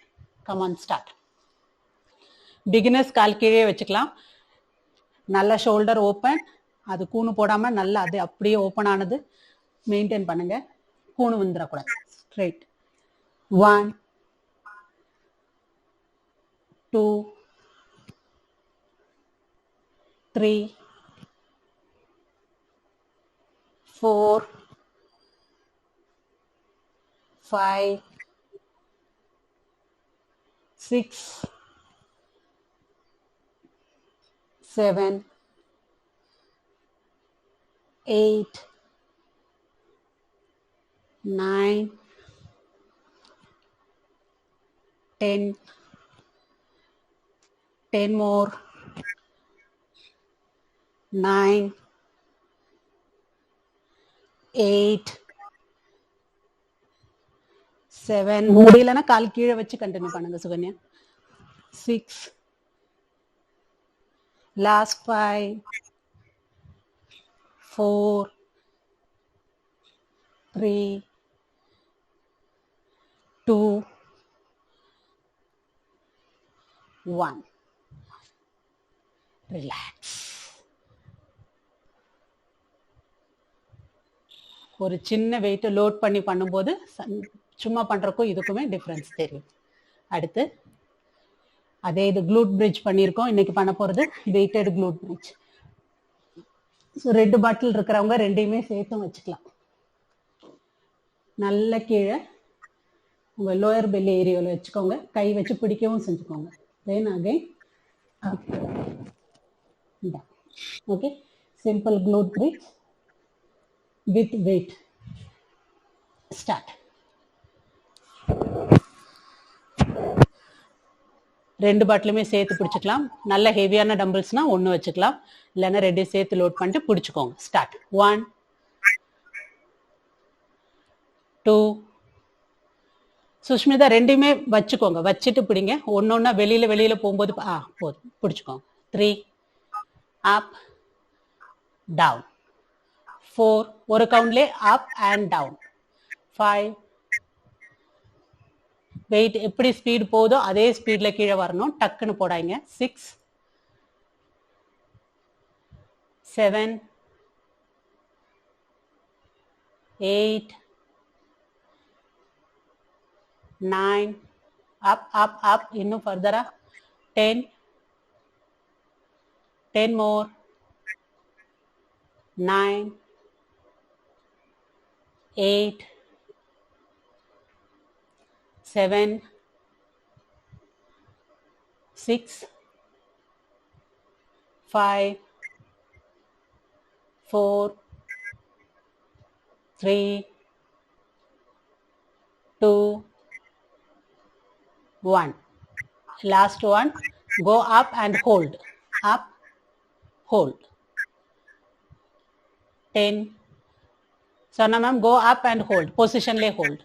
Speaker 1: Come on start. பிகினர்ஸ் கால் கீழே வச்சுக்கலாம். நல்ல ஷோல்டர் ஓப்பன், அது கூணு போடாம நல்லா அது அப்படியே ஓப்பன் ஆனது மெயின்டைன் பண்ணுங்க. கூணு வந்துடக்கூடாது. ஸ்ட்ரெயிட். 1, 2, 3, 4, 5, 6, 7, 8, 9, 10, 10 more, 9, 8, 7, முடியலன்னா கால் கீழே வச்சு கண்டினியூ பண்ணுங்க சுகன்யா. 6, last 5, 4, 3, 2, 1. Relax. ஒரு சின்ன வெயிட்டை லோட் பண்ணி பண்ணும்போது சும்மா பண்றதுக்கும் இதுக்குமே டிஃபரன்ஸ் தெரியும். அடுத்து அதே இது க்ளூட் பிரிட்ஜ் பண்ணியிருக்கோம். இன்னைக்கு பண்ண போறது வெயிட்டட் க்ளூட் பிரிட்ஜ். ஸோ 2 பாட்டில் இருக்கிறவங்க 2யுமே சேர்த்தும் வச்சுக்கலாம். நல்ல கீழே உங்க லோயர் பெல்லி ஏரியாவில் வச்சுக்கோங்க. கை வச்சு பிடிக்கவும் செஞ்சுக்கோங்க. Then again okay, simple glute bridge with weight. Start. 2 பாட்டிலுமே சேர்த்து பிடிச்சுக்கலாம். நல்ல ஹெவியான டம்பிள்ஸ்னா 1 வச்சுக்கலாம், இல்லைன்னா 2 சேர்த்து லோட் பண்ணிட்டு பிடிச்சுக்கோங்க. ஸ்டார்ட். 1, 2. சுஷ்மிதா 2யுமே வச்சுக்கோங்க, வச்சுட்டு பிடிங்க. ஒன்னொன்னா வெளியில போகும்போது போதும், பிடிச்சுக்கோங்க. 3, அப், டவுன். 4, ஒரு கவுண்ட்லே அப் அண்ட் டவுன். 5, வெயிட் எப்படி ஸ்பீட் போதோ அதே ஸ்பீட்ல கீழே வரணும், டக்குன்னு போடாங்க. 6, 7, 8, 9, அப் அப் அப், இன்னும் ஃபர்தரா. 10, 10 more, 9, 8, 7, 6, 5, 4, 3, 2, 1. Last one. Go up and hold. Up, hold. 10. Sona ma'am, go up and hold. Position le hold.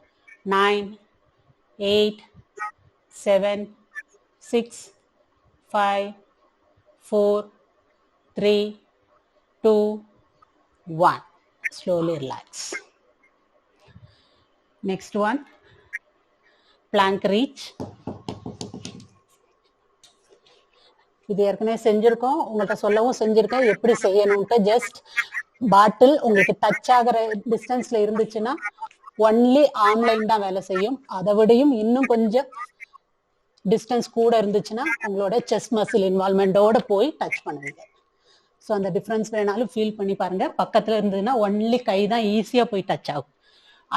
Speaker 1: 9, 8, 7, 6, 5, 4, 3, 2, 1. Slowly relax. Next one, plank reach. இது ஏற்கனவே செஞ்சிருக்கோம், உங்கள்கிட்ட சொல்லவும் செஞ்சிருக்கேன் எப்படி செய்யணும்ட்டு. ஜஸ்ட் பாட்டில் உங்களுக்கு டச் ஆகிற டிஸ்டன்ஸ்ல இருந்துச்சுன்னா ஒன்லி ஆர்ம் லைன் தான் வேலை செய்யும். அதை விடையும் இன்னும் கொஞ்சம் டிஸ்டன்ஸ் கூட இருந்துச்சுன்னா உங்களோட செஸ்ட் மசில் இன்வால்மெண்டோட போய் டச் பண்ணுவீங்க. ஸோ அந்த டிஃப்ரென்ஸ் வேணாலும் ஃபீல் பண்ணி பாருங்க. பக்கத்துல இருந்ததுன்னா ஒன்லி கை தான் ஈஸியா போய் டச் ஆகும்.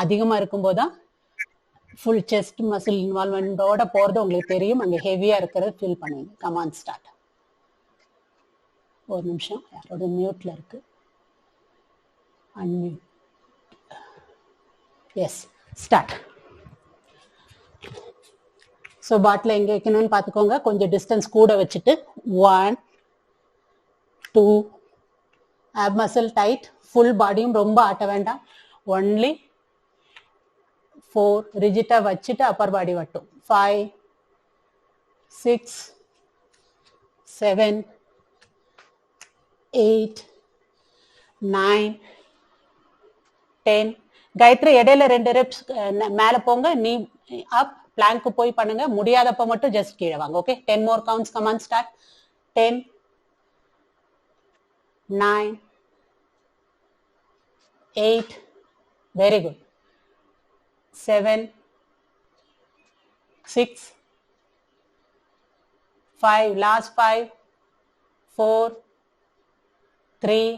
Speaker 1: அதிகமா இருக்கும்போது தான் ஃபுல் செஸ்ட் மசில் இன்வால்மெண்டோட போறது உங்களுக்கு தெரியும். அங்கே ஹெவியா இருக்கிறது ஃபீல் பண்ணுவீங்க. Come on start. ஒரு நிமிஷம், யாரோட மியூட்ல இருக்கு. Unmute. Yes, start. So bottle எங்கே வைக்கணும்னு பார்த்துக்கோங்க. கொஞ்சம் டிஸ்டன்ஸ் கூட வச்சுட்டு 1, 2, ab muscle tight, ஃபுல் பாடியும் ரொம்ப ஆட்ட வேண்டாம். ஒன்லி 4, ரிஜிட்டா வச்சுட்டு அப்பர் பாடி வட்டும். 5, 6, 7, 8, 9, 10. காயத்ரி இடையில 2 ரெப்ஸ் மேல போங்க. நீ அப் பிளாங்க் போய் பண்ணுங்க. முடியாதப்ப மட்டும் ஜஸ்ட் கீழே வாங்க. Okay, 10 more counts. Come on, start. 10, 9, 8, very good. 7, 6, 5, last 5, 4, 3,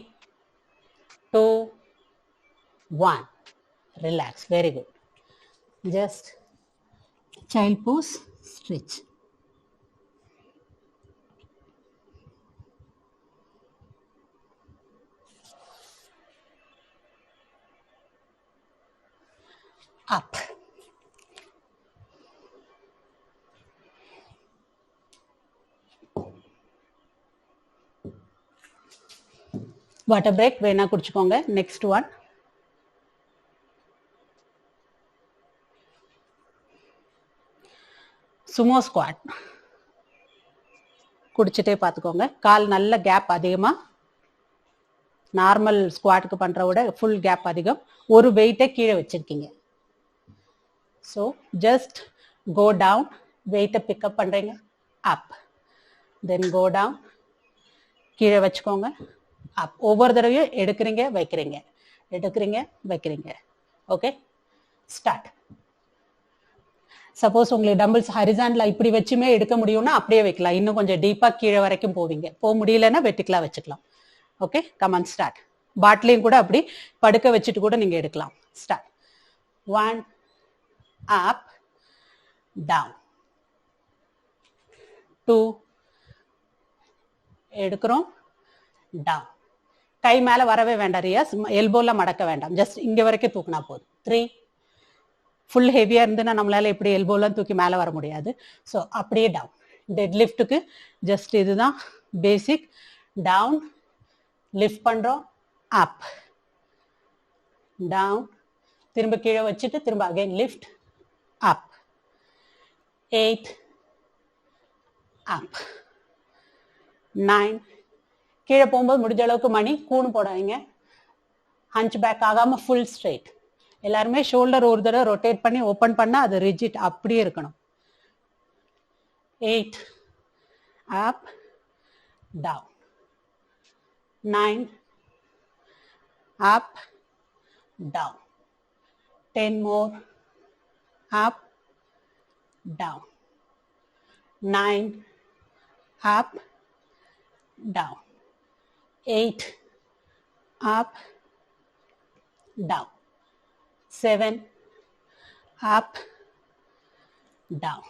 Speaker 1: 2, 1. Relax, very good. Just child pose, stretch. up. Water break வேணா குடிச்சுக்கோங்க. Next one. Sumo squat. குடிச்சிட்டே பார்த்துக்கோங்க. கால் நல்ல கேப் அதிகமாக நார்மல் ஸ்குவாட்டுக்கு பண்ணுற விட ஃபுல் கேப் அதிகம். ஒரு வெயிட்டை கீழே வச்சுருக்கீங்க. ஸோ ஜஸ்ட் கோ டவுன், வெயிட்டை பிக்கப் பண்ணுறீங்க, அப், தென் கோ டவுன், கீழே வச்சுக்கோங்க, அப். ஒவ்வொரு தடவையும் எடுக்கிறீங்க வைக்கிறீங்க, எடுக்கிறீங்க வைக்கிறீங்க. Okay, start. சப்போஸ் உங்களுக்கு டம்பிள்ஸ் ஹரிசான்ல இப்படி வச்சுமே எடுக்க முடியும்னா அப்படியே வைக்கலாம். இன்னும் கொஞ்சம் டீப்பாக கீழே வரைக்கும் போவீங்க. போக முடியலன்னா வெட்டிக்கலாம் வச்சுக்கலாம். Okay, come on start. பாட்டிலையும் கூட அப்படி படுக்க வச்சுட்டு கூட நீங்க எடுக்கலாம். ஸ்டார்ட். 1 அப், டவுன், 2 எடுக்கிறோம், டவுன். கை மேல வரவே வேண்டாம் ரியாஸ், எல்போல மடக்க வேண்டாம், ஜஸ்ட் இங்க வரைக்கும் தூக்கினா போதும். 3 ஃபுல் ஹெவியா இருந்துன்னா நம்மளால இப்படி எல்போலாம் தூக்கி மேல வர முடியாது. ஸோ அப்படியே டவுன். டெட் லிஃப்ட்டுக்கு ஜஸ்ட் இதுதான் பேசிக். டவுன், லிஃப்ட் பண்றோம், அப், டவுன், திரும்ப கீழே வச்சுட்டு திரும்ப அகைன் லிஃப்ட், அப், 8 அப், 9. கீழே போகும்போது முடிஞ்ச அளவுக்கு மணி கூணு போடாதீங்க, ஹஞ்ச் பேக் ஆகாம ஃபுல் ஸ்ட்ரெயிட். எல்லாருமே ஷோல்டர் ஒரு தடவை ரொட்டேட் பண்ணி ஓப்பன் பண்ணா அது ரிஜிட் அப்படியே இருக்கணும். 8 அப், down, 9 up, down, 10 more, up, down, 9 up, down, 8 up, down, 7 up, down,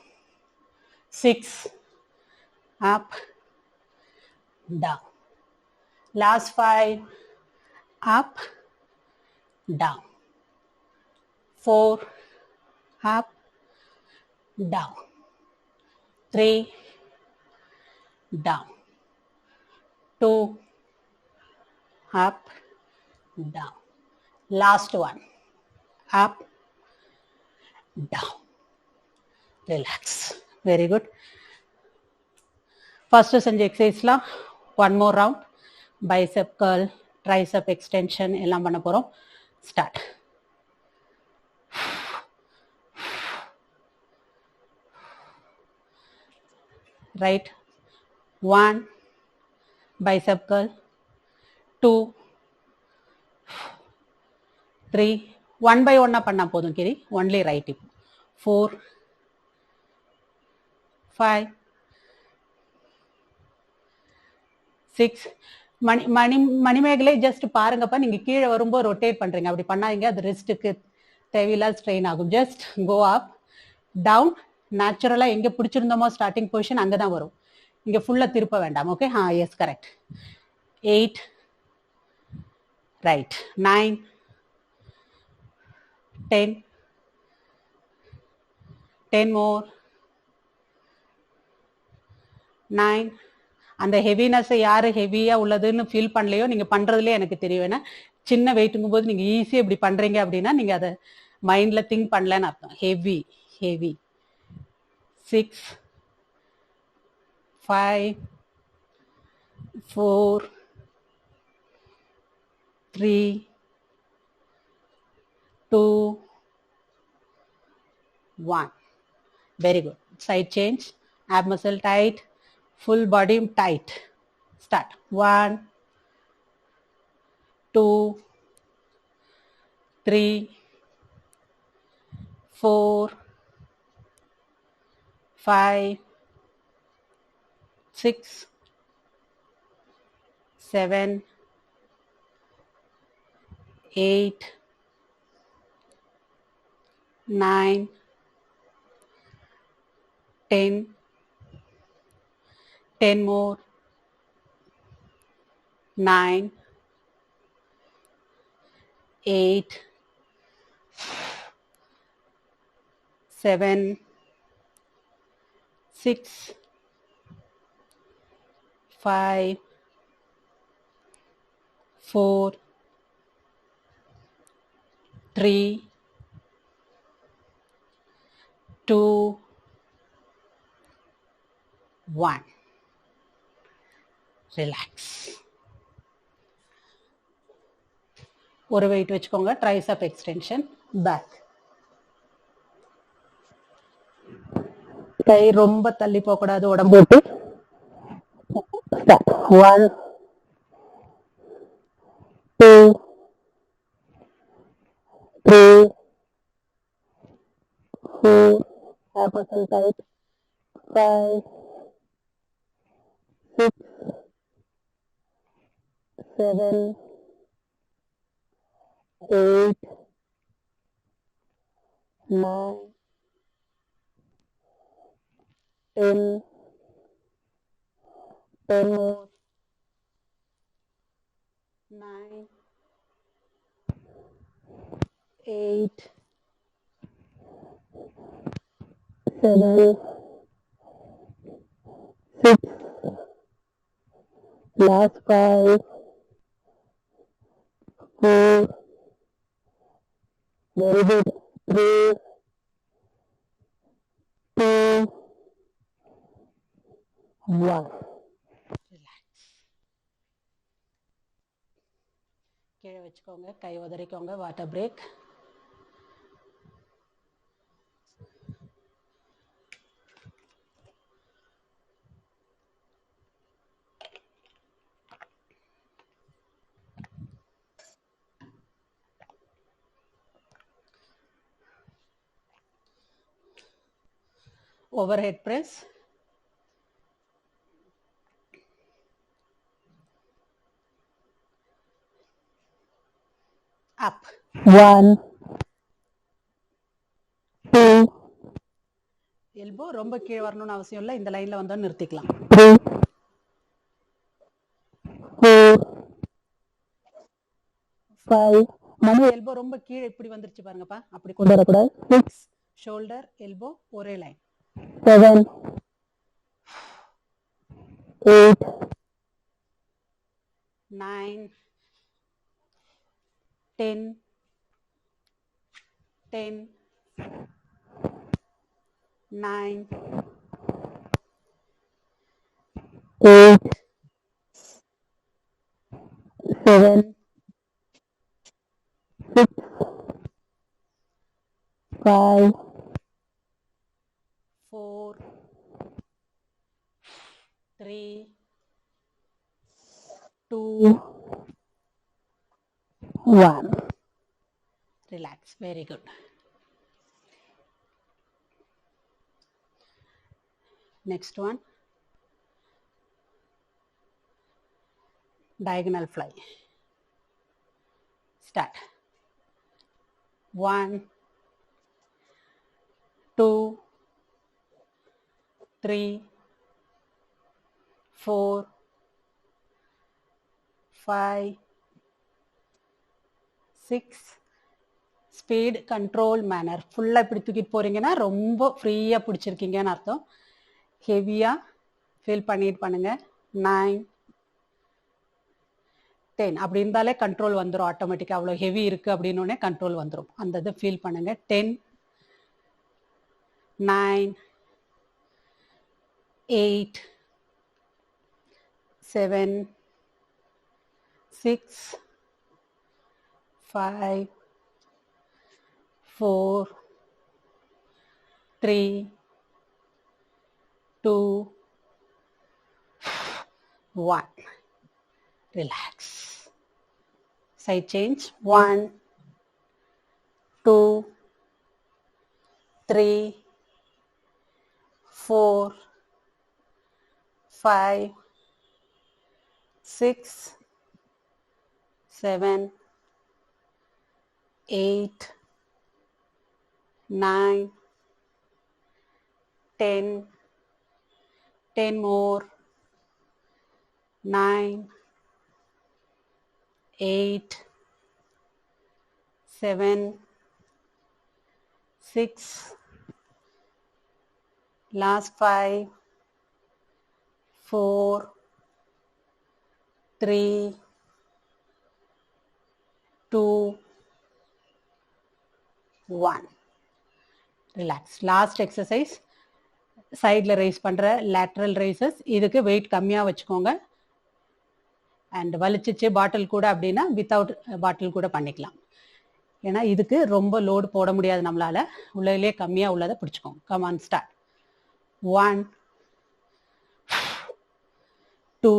Speaker 1: 6 up, down, last 5 up, down, 4 up, down, 3 down, 2 up, down, last one, up, down, relax. Very good. First செஞ்ச எக்ஸசைஸ்லாம் one more round. Bicep curl, tricep extension எல்லாம் பண்ண போறோம். Start. Right, 1 bicep curl, 2 3 1 by 1 பண்ணா போதும் கிரி, ஒன்லி ரைட். இப்போ 4 5 6. மணிமேகலை ஜஸ்ட் பாருங்கப்பா, நீங்க கீழே வரும்போது ரொட்டேட் பண்றீங்க, அப்படி பண்ணாதீங்க, அது ரிஸ்ட்டுக்கு தேவையில்லாத ஸ்ட்ரெயின் ஆகும். Just go up, down. நேச்சுரலா எங்க பிடிச்சிருந்தோமோ ஸ்டார்டிங் பொசிஷன் அங்கதான் வரும், இங்க ஃபுல்லா திருப்ப வேண்டாம். Okay, yes correct. 8 right, 9 10 10 more, 9. அந்த ஹெவினஸ் யாரு ஹெவியா உள்ளதுன்னு ஃபீல் பண்ணலையோ நீங்க பண்றதுலேயே எனக்கு தெரியும். ஏன்னா சின்ன வெயிட்டுங்கும் போது நீங்க ஈஸியா இப்படி பண்றீங்க அப்படின்னா நீங்க அதை மைண்ட்ல திங்க் பண்ணலன்னு அர்த்தம். Heavy heavy. 6 5 4 3 2 1. Very good. Side change, ab muscle tight, full body tight. Start. 1 2 3 4 5 6 7 8 9 10 10 more, 9 8 7, 6, 5, 4, 3, 2, 1. Relax. ஒரு வெயிட் வச்சுக்கோங்க. Tricep extension, back. கை ரொம்ப தள்ளி போக கூடாது, உடம்பு விட்டு. 1, 2, 3, 4, half muscle tight, 5, 6, 7, 8, 9, 10, 10 more, 9, 8, 7, 6, last 5, 4, very good, 3, 2, 1. கீழே வச்சுக்கோங்க, கை உதறிக்கோங்க, water break. Overhead press. Up. 1, 2, elbow ரொம்ப கீழே வரணும்னு அவசியம் இல்லை, இந்த லைன்ல வந்தா நிறுத்திக்கலாம். 3, 4, 5. மணி எல்போ ரொம்ப கீழே இப்படி வந்துருச்சு பாருங்கப்பா, அப்படி கொண்டு வரக்கூடாது. 6, ஷோல்டர் எல்போ ஒரே line. 7, 8, 9, 10, 10, 9, 8, 7, 6, 5, 4, 3, 2, 1. Relax. Very good. Next one. Diagonal fly. Start. 1, 2, 3, 4, 5, 6. Speed, control, manner. ஃபுல்லாக இப்படி தூக்கிட்டு போறீங்கன்னா ரொம்ப ஃப்ரீயாக பிடிச்சிருக்கீங்கன்னு அர்த்தம். ஹெவியாக ஃபீல் பண்ணிட்டு பண்ணுங்க. 9, 10 அப்படி இருந்தாலே கண்ட்ரோல் வந்துடும் ஆட்டோமேட்டிக்காக. அவ்வளோ ஹெவி இருக்குது அப்படின்னோடனே கண்ட்ரோல் வந்துடும். அந்த இதை ஃபீல் பண்ணுங்க. 10, 9, 8, 7, 6, 5, 4, 3, 2, 1. Relax. Side change. 1, 2, 3, 4, 5, 6, 7, 8, 9, 10, 10 more, 9, 8, 7, 6, Last 5, 4, 3, 2, 1. Relax. Last exercise. சைடில் ரைஸ் பண்ணுற லேட்ரல் ரைசஸ். இதுக்கு வெயிட் கம்மியாக வச்சுக்கோங்க. அண்ட் வலிச்சிச்சு பாட்டில் கூட அப்படின்னா வித்தவுட் பாட்டில் கூட பண்ணிக்கலாம். ஏன்னா இதுக்கு ரொம்ப லோடு போட முடியாது நம்மளால. உள்ளே கம்மியாக உள்ளதை பிடிச்சிக்கோங்க. Come on start. 1, 2,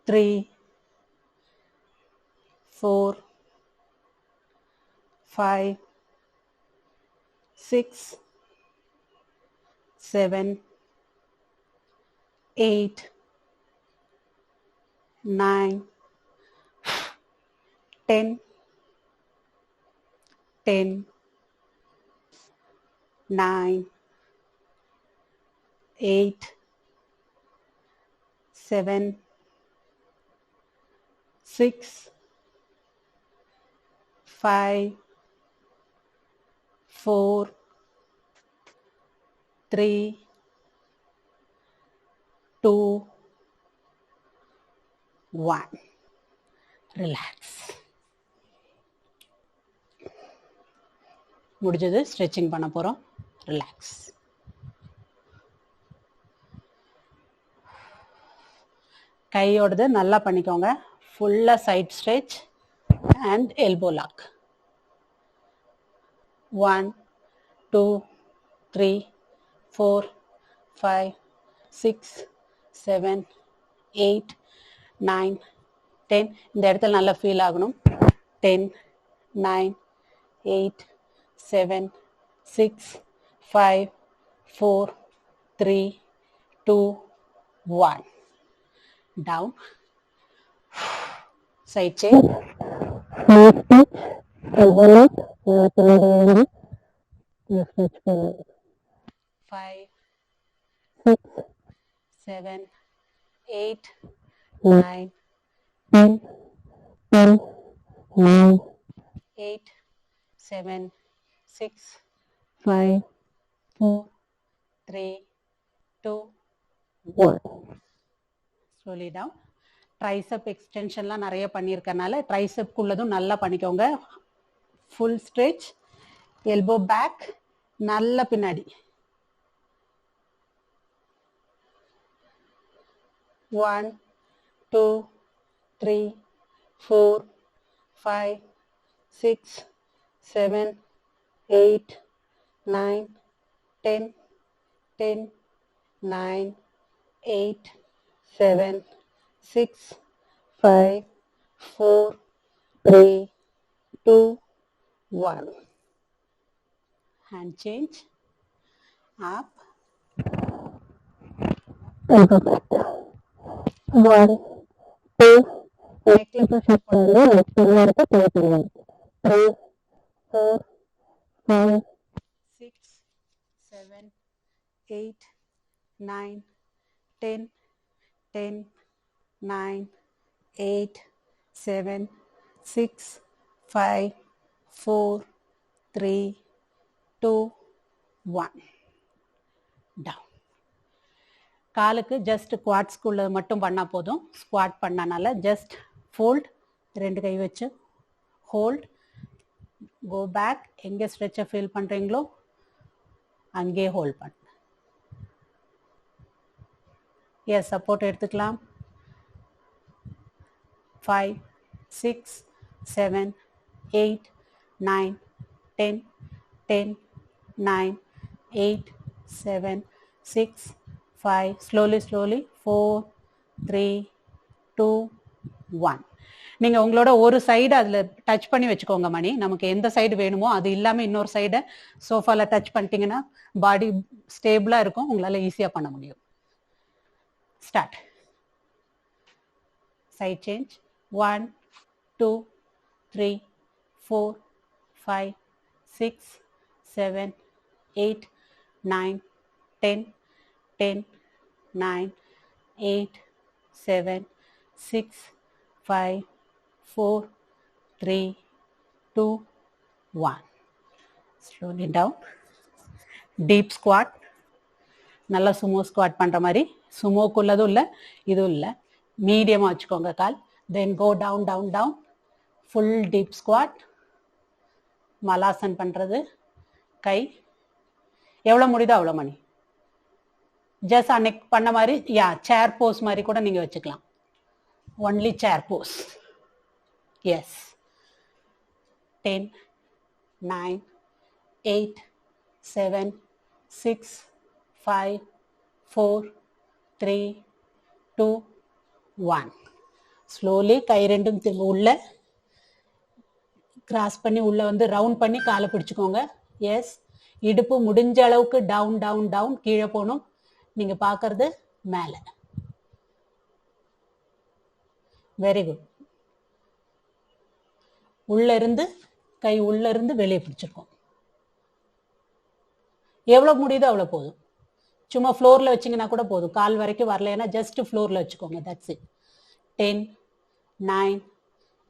Speaker 1: 3, 4, 5, 6, 7, 8, 9, 10, 9, 8, 7, 6, 5, 4, 3, 2, 1. ரிலாக்ஸ். முடிஞ்சது. ஸ்ட்ரெச்சிங் பண்ண போகிறோம். ரிலாக்ஸ். கையோடது நல்லா பண்ணிக்கோங்க. ஃபுல்லாக side stretch and elbow lock. 1, 2, 3, 4, 5, 6, 7, 8, 9, 10. இந்த இடத்துல நல்லா ஃபீல் ஆகணும். 10, 9, 8, 7, 6, 5, 4, 3, 2, 1. Down. Side change. Elbow lock. 5, 6, 7, 8, 9, 10, 9, 8, 7, 6, 5, 4, 3, 2, 1. Slowly down. Tricep எக்ஸ்டென்ஷன்லாம் நிறைய பண்ணியிருக்கனால ட்ரைசப்குள்ளதும் நல்லா பண்ணிக்கோங்க. Full stretch. Elbow back. நல்ல பின்னாடி. 1, 2, 3, 4, 5, 6, 7, 8, 9, 10, 9, 8, 7, 6, 5, 4, 3, 2, 1. Hand change. Up. Elbow back. 1, 2. Neckல pressure பண்ணல. neck நல்லா இருக்கு. நல்லா இருக்கு. 3, 4, 5, 6, 7, 8, 9, 10, 9, 8, 7, 6, 5, 4, 3, 2, 1. Down. காலுக்கு ஜஸ்ட் குவாட்ஸ்குள்ள மட்டும் பண்ணா போதும். ஸ்குவாட் பண்ணனால ஜஸ்ட் ஃபோல்ட். 2 கை வச்சு ஹோல்ட். Go back. எங்கே ஸ்ட்ரெச்சை ஃபீல் பண்ணுறீங்களோ அங்கே ஹோல்ட் பண்ணு. எஸ், சப்போர்ட் எடுத்துக்கலாம். 5, 6, 7, 8, 9, 10, 9, 8, 7, 6, 5. Slowly, 4, 3, 2, 1. நீங்கள் உங்களோட ஒரு சைடு அதில் டச் பண்ணி வச்சுக்கோங்க மணி. நமக்கு எந்த சைடு வேணுமோ அது இல்லாமல் இன்னொரு சைடை சோஃபாவில் டச் பண்ணிட்டீங்கன்னா பாடி ஸ்டேபிளாக இருக்கும். உங்களால் ஈஸியாக பண்ண முடியும். Start. Side change. 1, 2, 3, 4, 5, 6, 7, 8, 9, 10, 9, 8, 7, 6, 5, 4, 3, 2, 1. Slowly down. Deep squat, நல்லா சுமோ ஸ்குவாட் பண்ற மாதிரி. சுமோக்குள்ளதும் இல்லை, இதுவும் இல்லை, மீடியமா வச்சுக்கோங்க கால். Then go down down down, full deep squat. மலாசன் பண்றது. கை எவ்வளோ முடியுதோ அவ்வளோ மணி. ஜஸ்ட் அன்னைக்கு பண்ண மாதிரி சேர் போஸ் மாதிரி கூட நீங்க வச்சுக்கலாம். ஒன்லி சேர் போஸ். எஸ். 10, 9, 8, 7, 6, 5, 4, 3, 2, 1. ஸ்லோலி கை ரெண்டும் உள்ள கிராஸ் பண்ணி உள்ள வந்து ரவுண்ட் பண்ணி காலை பிடிச்சுக்கோங்க. எஸ். இடுப்பு முடிஞ்ச அளவுக்கு டவுன் டவுன் டவுன், கீழே போகணும். நீங்க பாக்குறது மேல. Very good. உள்ள இருந்து கை உள்ள இருந்து வெளியே பிடிச்சிருக்கோம். எவ்வளவு முடியுதோ அவ்வளவு போதும். சும்மா ஃப்ளோர்ல வச்சிங்கன்னா கூட போதும். கால் வரைக்கும் வரலைன்னா ஜஸ்ட் ஃப்ளோர்ல வச்சுக்கோங்க. That's it. 10, 9,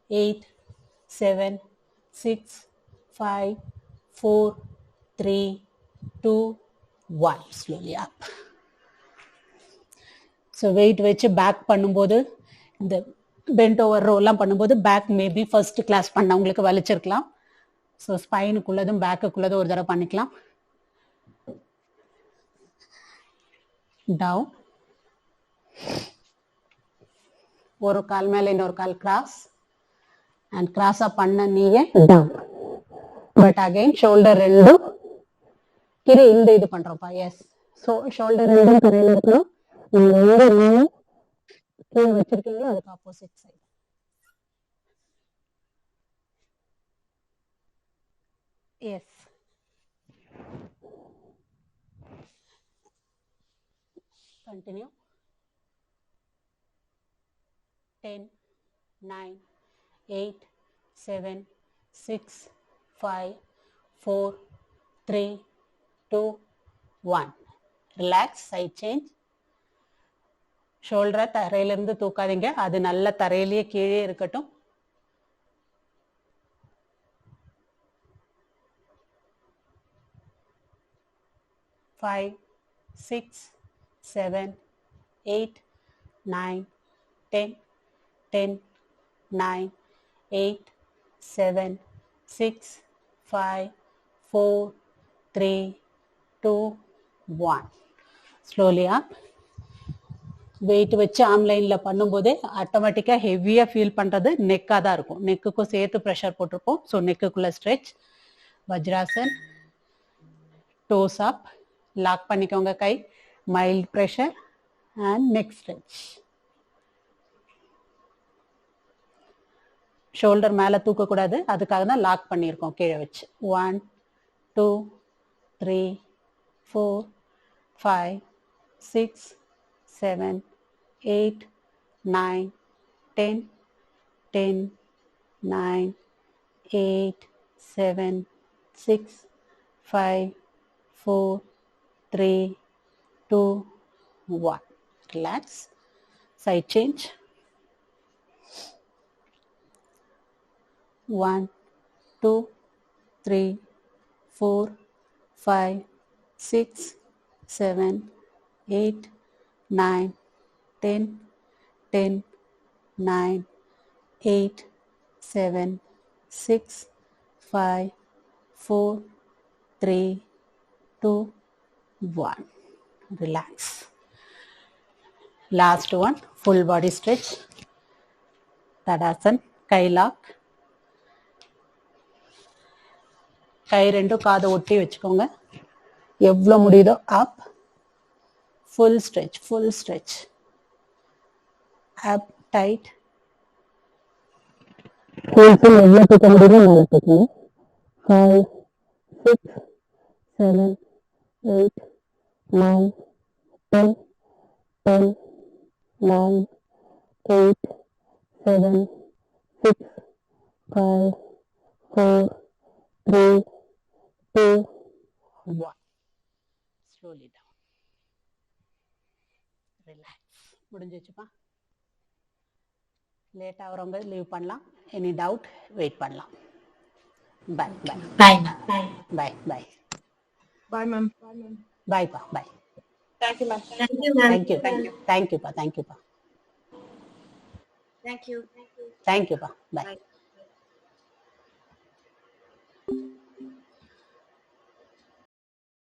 Speaker 1: 8, 7, 6, 5, 4, 3, 2, 1. Slowly up. So wait வச்சு பேக் பண்ணும்போது, இந்த பென்ட் ஓவர் ரோலாம் பண்ணும்போது பேக் மேபி ஃபர்ஸ்ட் கிளாஸ் பண்ணவங்களுக்கு வலிச்சிருக்கலாம். ஸோ ஸ்பைனுக்குள்ளதும் பேக்குக்குள்ளதும் ஒரு தடவை பண்ணிக்கலாம். டவுன், ஒரு கால் மேல இன்னொரு கால் கிராஸ், அண்ட் கிராஸா பண்ண நீங்க டவுன். பட் அகைன் ஷோல்டர் ரெண்டும் கீழே இந்த இது பண்றோம்ப்பா. எஸ். ஸோ ஷோல்டர் ரெண்டும் கரையில இருக்கணும். நீங்க எங்க நீங்க கீழே வச்சிருக்கீங்களோ அதுக்கு opposite side. S. Continue. 10, 9, 8, 7, 6, 5, 4, 3, 2, 1. Relax. Side change. ஷோல்டரை தரையிலிருந்து தூக்காதீங்க, அது நல்ல தரையிலேயே கீழே இருக்கட்டும். Five, 6, 7, 8, 9, 10, 10, 9, 8, 7, 6, 5, 4, 3, 2, 1. Slowly up. வெயிட் வச்சு ஆம்லைன்ல பண்ணும்போது ஆட்டோமேட்டிக்கா ஹெவியா ஃபீல் பண்றது நெக்கா தான் இருக்கும். நெக்குக்கும் சேர்த்து ப்ரெஷர் போட்டிருப்போம். ஸோ நெக்குக்குள்ள ஸ்ட்ரெச். வஜ்ராசன். Toes up. லாக் பண்ணிக்கோங்க கை. Mild pressure and neck stretch. Shoulder மேல தூக்கக்கூடாது, அதுக்காக தான் லாக் பண்ணியிருக்கோம் கீழே வச்சு. 1, 2, 3, 4, 5, 6, 7, 8, 9, 10, 10, 9, 8, 7, 6, 5, 4, 3, 2, 1. Relax. Side change. 1, 2, 3, 4, 5, 6, 7, 8, 9, 10, 10, 9, 8, 7, 6, 5, 4, 3, 2, 1. Relax. Last one, full body stretch. Tadasana. Kai lock. கை ரெண்டும் காதை ஒட்டி வச்சுக்கோங்க. எவ்வளோ முடியுதோ up. Full stretch, full stretch. Up tight. எவ்வளோ தூக்க முடியுமோ மேலே தூக்கணும். 5, 6, 7, 8, 9, 10, 10, 9, 8, 7, 6, 5, 4, 3, 2, 1. Slowly down. Relax. முடிஞ்சிச்சுப்பா. லேட் ஆகிறவங்க லீவ் பண்ணலாம். எனி டவுட் வெயிட் பண்ணலாம். Bye bye
Speaker 2: Bye.
Speaker 1: Bye bye.
Speaker 2: Bye, ma'am.
Speaker 1: பாய்ப்பா, bye.
Speaker 2: Thank you, ma'am.
Speaker 3: Thank you, ma'am.
Speaker 1: Thank you, தேங்க்யூப்பா, தேங்க்யூப்பா,
Speaker 3: Thank you.
Speaker 1: தேங்க்யூப்பா, பாய்.
Speaker 3: Bye.